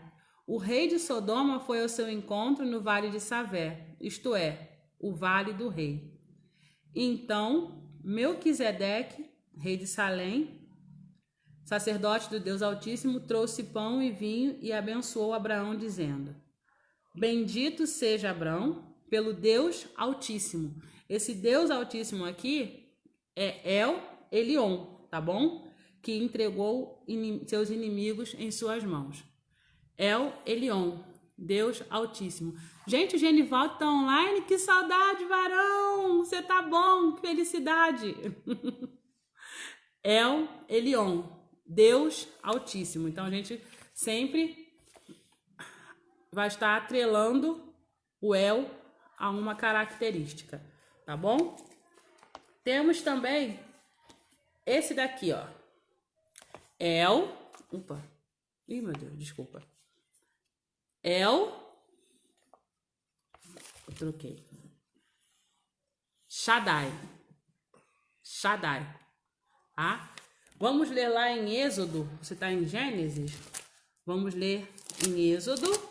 o rei de Sodoma foi ao seu encontro no vale de Savé, isto é, o vale do rei. Então, Melquisedeque, rei de Salém, sacerdote do Deus Altíssimo, trouxe pão e vinho e abençoou Abraão, dizendo: Bendito seja Abraão pelo Deus Altíssimo. Esse Deus Altíssimo aqui é El Elion, tá bom? Que entregou seus inimigos em suas mãos. El Elion, Deus Altíssimo. Gente, o Genivaldo tá online. Que saudade, varão! Você tá bom? Que felicidade! El Elion, Deus Altíssimo. Então a gente sempre vai estar atrelando o El a uma característica, tá bom? Temos também esse daqui, ó. El, opa, ih, meu Deus, desculpa. El, eu troquei. Shaddai, tá? Vamos ler lá em Êxodo, você está em Gênesis? Vamos ler em Êxodo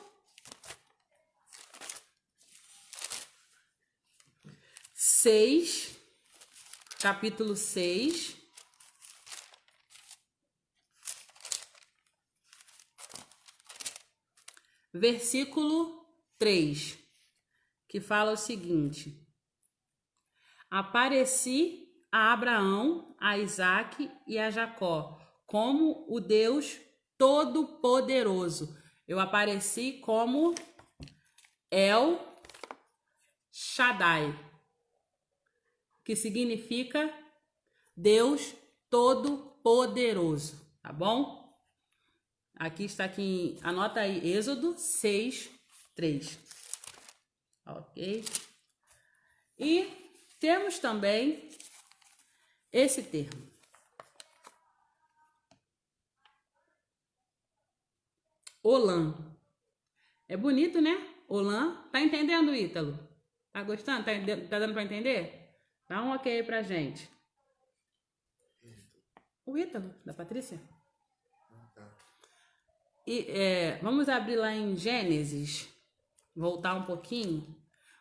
6, capítulo 6, versículo 3, que fala o seguinte: Apareci a Abraão, a Isaque e a Jacó como o Deus Todo-Poderoso. Eu apareci como El Shaddai, que significa Deus Todo-Poderoso, tá bom? Aqui está aqui, anota aí, Êxodo 6, 3. Ok? E temos também esse termo. Olã. É bonito, né? Olã. Tá entendendo, Ítalo? Tá gostando? Tá dando para entender? Dá um ok aí pra gente. O Ítalo, da Patrícia? E, vamos abrir lá em Gênesis, voltar um pouquinho,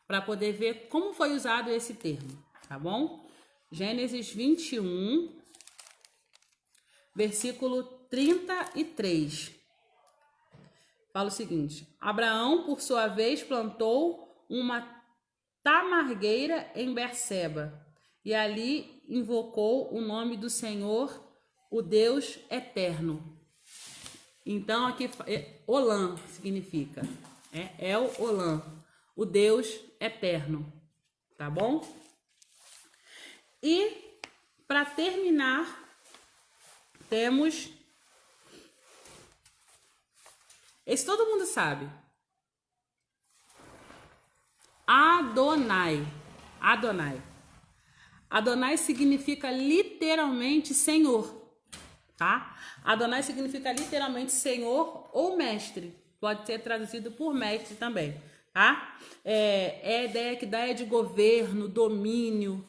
para poder ver como foi usado esse termo, tá bom? Gênesis 21, versículo 33. Fala o seguinte: Abraão, por sua vez, plantou uma tamargueira em Berseba, e ali invocou o nome do Senhor, o Deus eterno. Então aqui Olã significa, El Olã, o Deus eterno, tá bom? E para terminar, temos esse todo mundo sabe. Adonai. Adonai. Adonai significa literalmente Senhor, tá? Adonai significa literalmente Senhor ou mestre. Pode ser traduzido por mestre também, tá? É a ideia que dá de governo, domínio,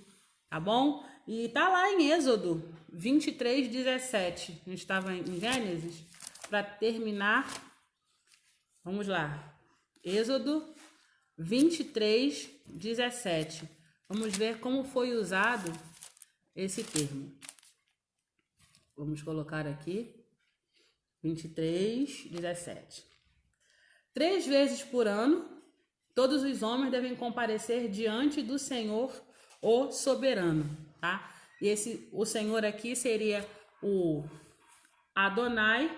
tá bom? E tá lá em Êxodo 23, 17. A gente estava em Gênesis. Para terminar, vamos lá. Êxodo 23, 17. Vamos ver como foi usado esse termo. Vamos colocar aqui 23, 17. 3 vezes por ano, todos os homens devem comparecer diante do Senhor, o soberano, tá? E o Senhor aqui seria o Adonai,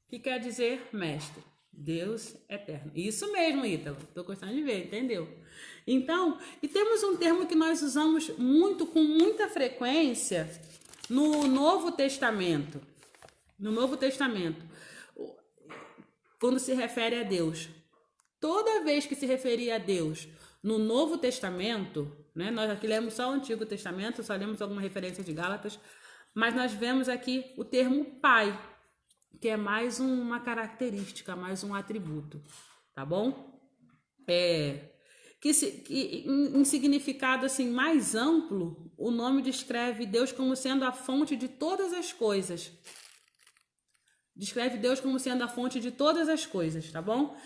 que quer dizer mestre, Deus eterno. Isso mesmo, Ítalo. Tô gostando de ver, entendeu? Então, e temos um termo que nós usamos muito, com muita frequência, no Novo Testamento. No Novo Testamento, quando se refere a Deus. Toda vez que se referia a Deus no Novo Testamento, né, nós aqui lemos só o Antigo Testamento, só lemos alguma referência de Gálatas, mas nós vemos aqui o termo Pai, que é mais uma característica, mais um atributo, tá bom? Em significado assim mais amplo, o nome descreve Deus como sendo a fonte de todas as coisas. Descreve Deus como sendo a fonte de todas as coisas, tá bom?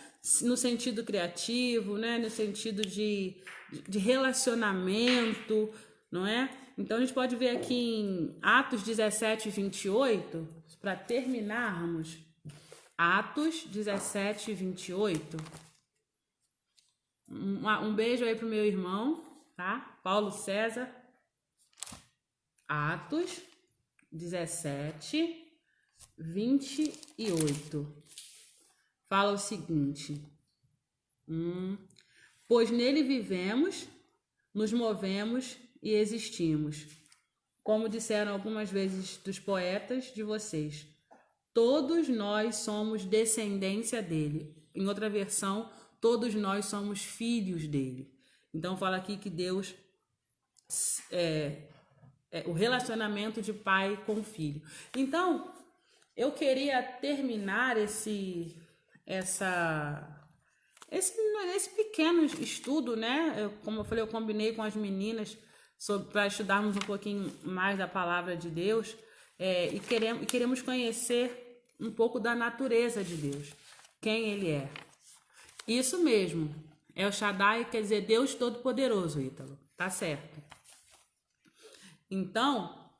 No sentido criativo, né? No sentido de relacionamento, não é? Então a gente pode ver aqui em Atos 17, 28, para terminarmos. Atos 17, 28. Um beijo aí pro meu irmão, tá? Paulo César. Atos 17, 28. Fala o seguinte: pois nele vivemos, nos movemos e existimos. Como disseram algumas vezes dos poetas de vocês, todos nós somos descendência dele. Em outra versão, todos nós somos filhos dele. Então fala aqui que Deus é o relacionamento de pai com filho. Então, eu queria terminar esse pequeno estudo, né? Como eu falei, eu combinei com as meninas para estudarmos um pouquinho mais da palavra de Deus, e queremos conhecer um pouco da natureza de Deus, quem ele é. Isso mesmo, El Shaddai quer dizer Deus Todo-Poderoso, Ítalo, tá certo. Então,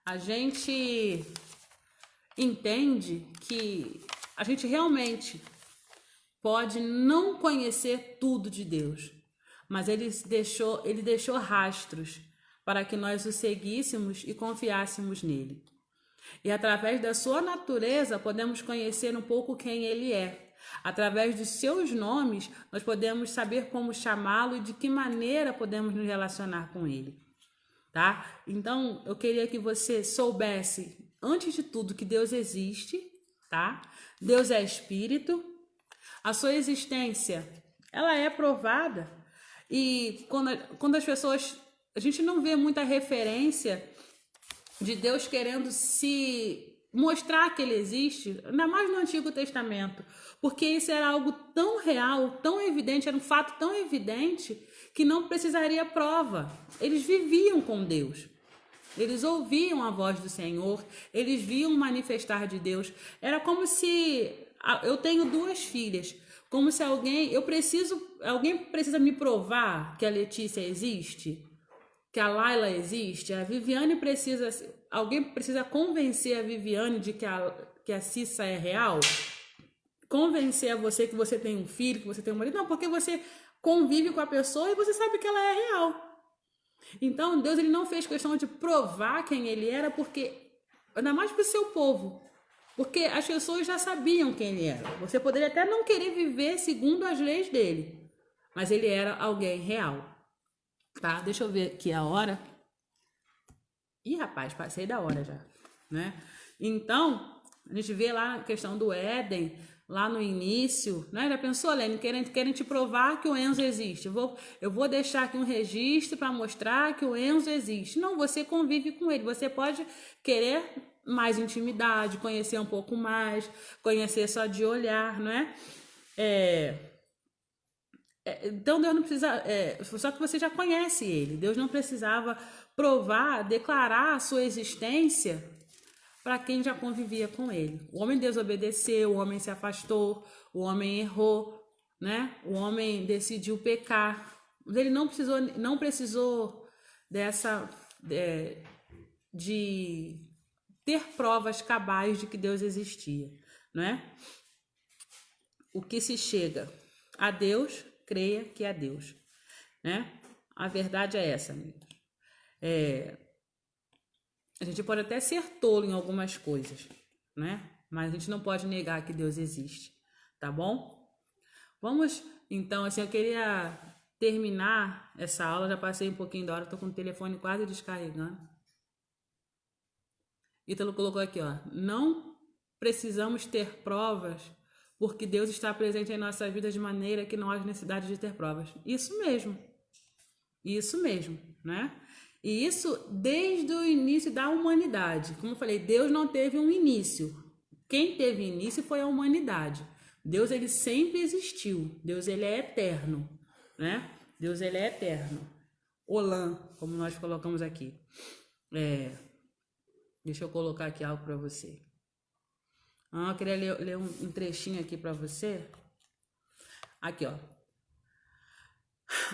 a gente entende que a gente realmente pode não conhecer tudo de Deus, mas ele deixou rastros para que nós o seguíssemos e confiássemos nele. E através da sua natureza podemos conhecer um pouco quem ele é. Através dos seus nomes, nós podemos saber como chamá-lo e de que maneira podemos nos relacionar com ele, tá? Então, eu queria que você soubesse, antes de tudo, que Deus existe, tá? Deus é espírito. A sua existência, ela é provada. E quando as pessoas... A gente não vê muita referência de Deus querendo se mostrar que ele existe, ainda mais no Antigo Testamento, porque isso era algo tão real, tão evidente, era um fato tão evidente que não precisaria prova. Eles viviam com Deus, eles ouviam a voz do Senhor, eles viam o manifestar de Deus. Era como se... Eu tenho 2 filhas, como se alguém precisa me provar que a Letícia existe, que a Laila existe, a Viviane precisa... alguém precisa convencer a Viviane de que a Cissa é real? Convencer a você que você tem um filho, que você tem um marido? Não, porque você convive com a pessoa e você sabe que ela é real. Então, Deus ele não fez questão de provar quem ele era, porque ainda mais para o seu povo. Porque as pessoas já sabiam quem ele era. Você poderia até não querer viver segundo as leis dele, mas ele era alguém real. Tá? Deixa eu ver aqui a hora. Ih, rapaz, passei da hora já, né? Então, a gente vê lá a questão do Éden, lá no início, né? Já pensou, Lene, querem te provar que o Enzo existe. Eu vou deixar aqui um registro para mostrar que o Enzo existe. Não, você convive com ele. Você pode querer mais intimidade, conhecer um pouco mais, conhecer só de olhar, não é? Então Deus não precisa, só que você já conhece ele. Deus não precisava provar, declarar a sua existência para quem já convivia com ele. O homem desobedeceu, o homem se afastou, o homem errou, né? O homem decidiu pecar. Ele não precisou de ter provas cabais de que Deus existia, né? O que se chega a Deus, creia que é Deus, né? A verdade é essa, amigo. A gente pode até ser tolo em algumas coisas, né? Mas a gente não pode negar que Deus existe, tá bom? Vamos, então, assim, eu queria terminar essa aula, já passei um pouquinho da hora, tô com o telefone quase descarregando. Ítalo colocou aqui, ó, não precisamos ter provas porque Deus está presente em nossas vidas de maneira que não há necessidade de ter provas. Isso mesmo, né? E isso desde o início da humanidade. Como eu falei, Deus não teve um início. Quem teve início foi a humanidade. Deus, ele sempre existiu. Deus, ele é eterno, né? Deus, ele é eterno. Olã, como nós colocamos aqui. Deixa eu colocar aqui algo para você. Eu queria ler um trechinho aqui para você. Aqui, ó.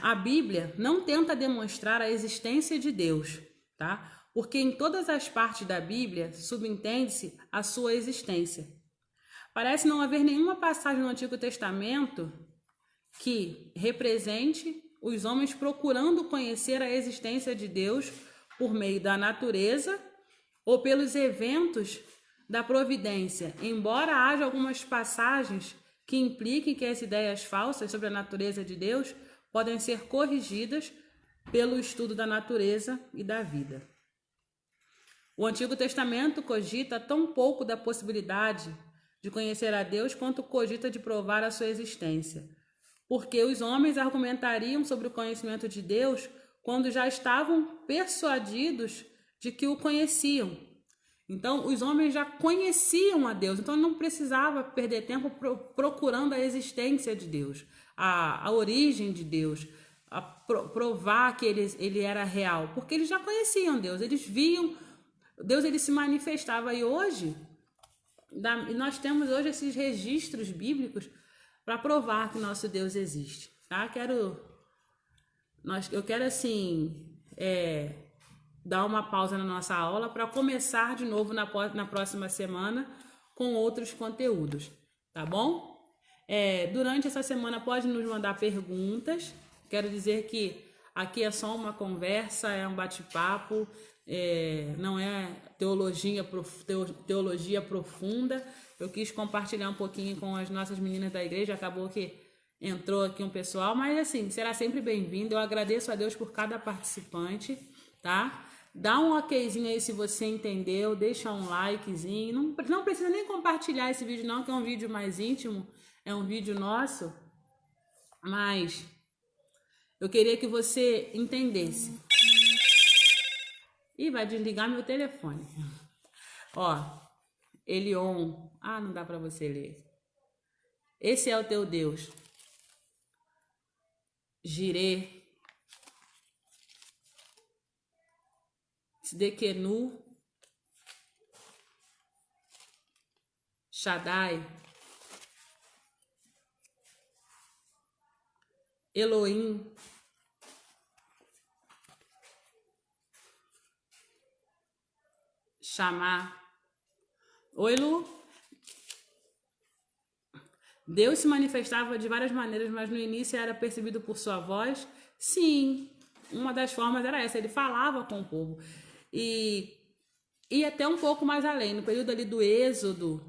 A Bíblia não tenta demonstrar a existência de Deus, tá? Porque em todas as partes da Bíblia subentende-se a sua existência. Parece não haver nenhuma passagem no Antigo Testamento que represente os homens procurando conhecer a existência de Deus por meio da natureza ou pelos eventos da providência, embora haja algumas passagens que impliquem que as ideias falsas sobre a natureza de Deus podem ser corrigidas pelo estudo da natureza e da vida. O Antigo Testamento cogita tão pouco da possibilidade de conhecer a Deus quanto cogita de provar a sua existência, porque os homens argumentariam sobre o conhecimento de Deus quando já estavam persuadidos de que o conheciam. Então, os homens já conheciam a Deus, então não precisava perder tempo procurando a existência de Deus, a origem de Deus, a provar que ele era real, porque eles já conheciam Deus, eles viam, Deus ele se manifestava. E hoje, nós temos hoje esses registros bíblicos para provar que nosso Deus existe, tá? Eu quero assim, dar uma pausa na nossa aula para começar de novo na próxima semana com outros conteúdos, tá bom? Durante essa semana pode nos mandar perguntas. Quero dizer que aqui é só uma conversa, é um bate-papo, não é teologia profunda. Eu quis compartilhar um pouquinho com as nossas meninas da igreja, acabou que entrou aqui um pessoal, mas assim, será sempre bem-vindo. Eu agradeço a Deus por cada participante, tá? Dá um okzinho aí se você entendeu, deixa um likezinho, não precisa nem compartilhar esse vídeo não, que é um vídeo mais íntimo, é um vídeo nosso, mas eu queria que você entendesse. Ih, vai desligar meu telefone. Ó, Elion, não dá para você ler. Esse é o teu Deus. Jirê, Tsidkenu, Shaddai, Elohim, chamar. Oi, Lu. Deus se manifestava de várias maneiras, mas no início era percebido por sua voz. Sim, uma das formas era essa, ele falava com o povo. E até um pouco mais além, no período ali do Êxodo,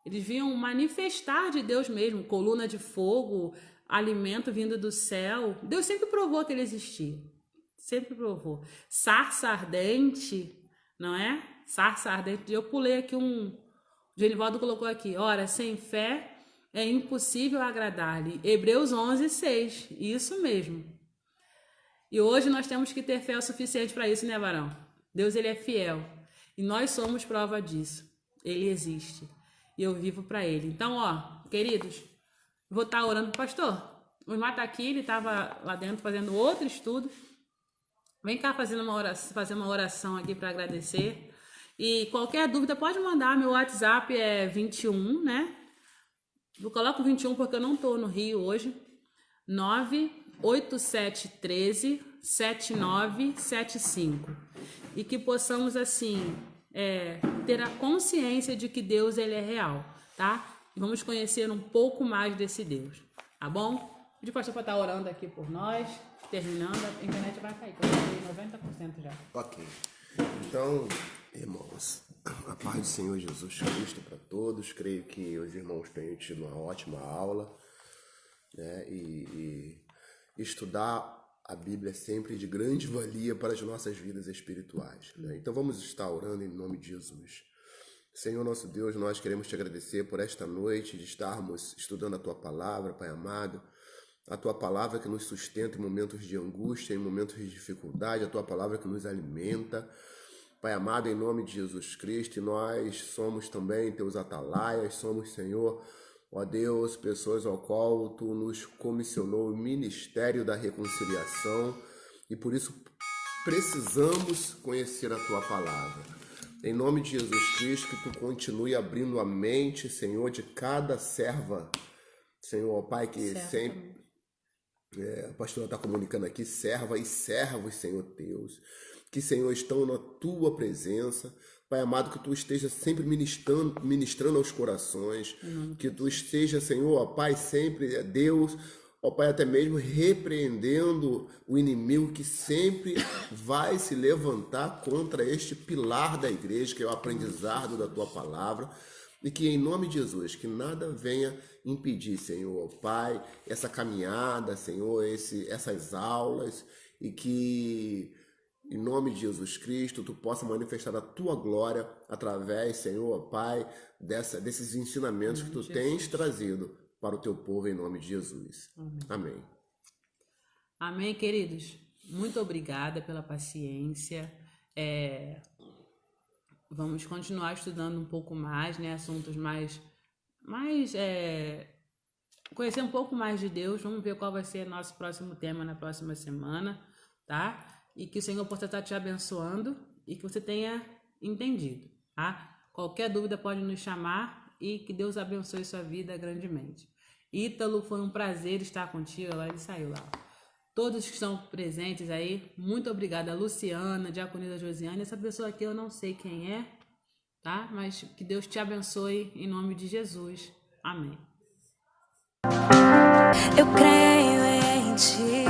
eles viam manifestar de Deus mesmo, coluna de fogo, alimento vindo do céu. Deus sempre provou que ele existia, sempre provou. Sarça ardente, não é? Sarça ardente. Eu pulei aqui o Genivaldo colocou aqui, ora, sem fé é impossível agradar-lhe. Hebreus 11:6, isso mesmo. E hoje nós temos que ter fé o suficiente para isso, né, varão? Deus, ele é fiel. E nós somos prova disso. Ele existe. E eu vivo para ele. Então, ó, queridos, vou estar orando pro pastor. O irmão está aqui, ele estava lá dentro fazendo outro estudo. Vem cá fazer uma oração aqui para agradecer. E qualquer dúvida pode mandar. Meu WhatsApp é 21, né? Eu coloco 21 porque eu não estou no Rio hoje. 98713-7975. E que possamos, assim, ter a consciência de que Deus, ele é real, tá? E vamos conhecer um pouco mais desse Deus, tá bom? Pedi para o pastor para estar orando aqui por nós. Terminando, a internet vai cair, que eu tenho 90% já. Ok. Então, irmãos, a paz do Senhor Jesus Cristo para todos. Creio que os irmãos tenham tido uma ótima aula, né? E estudar a Bíblia é sempre de grande valia para as nossas vidas espirituais, né? Então vamos estar orando em nome de Jesus. Senhor nosso Deus, nós queremos te agradecer por esta noite de estarmos estudando a tua palavra, Pai amado. A tua palavra que nos sustenta em momentos de angústia, em momentos de dificuldade, a tua palavra que nos alimenta. Pai amado, em nome de Jesus Cristo, nós somos também teus atalaias, somos, Senhor, ó Deus, pessoas ao qual tu nos comissionou o ministério da reconciliação e por isso precisamos conhecer a tua palavra. Em nome de Jesus Cristo, que tu continue abrindo a mente, Senhor, de cada serva, Senhor, ó Pai, que Certo. sempre... a pastora está comunicando aqui, serva e servos, Senhor Deus, que, Senhor, estão na tua presença. Pai amado, que tu esteja sempre ministrando aos corações, que tu esteja, Senhor, ó Pai, sempre, Deus, ó Pai, até mesmo repreendendo o inimigo que sempre vai se levantar contra este pilar da igreja, que é o aprendizado da tua palavra. E que em nome de Jesus, que nada venha impedir, Senhor, Pai, essa caminhada, Senhor, essas aulas, e que em nome de Jesus Cristo, tu possa manifestar a tua glória através, Senhor, Pai, desses ensinamentos que tu tens trazido para o teu povo em nome de Jesus. Amém. Amém, queridos. Muito obrigada pela paciência. Vamos continuar estudando um pouco mais, né? Assuntos mais conhecer um pouco mais de Deus. Vamos ver qual vai ser nosso próximo tema na próxima semana, tá? E que o Senhor possa estar te abençoando e que você tenha entendido, tá? Qualquer dúvida pode nos chamar e que Deus abençoe sua vida grandemente. Ítalo, foi um prazer estar contigo. Agora ele saiu lá. Todos que estão presentes aí, muito obrigada. Luciana, Diaconisa Josiane, essa pessoa aqui eu não sei quem é, tá? Mas que Deus te abençoe em nome de Jesus. Amém. Eu creio em ti.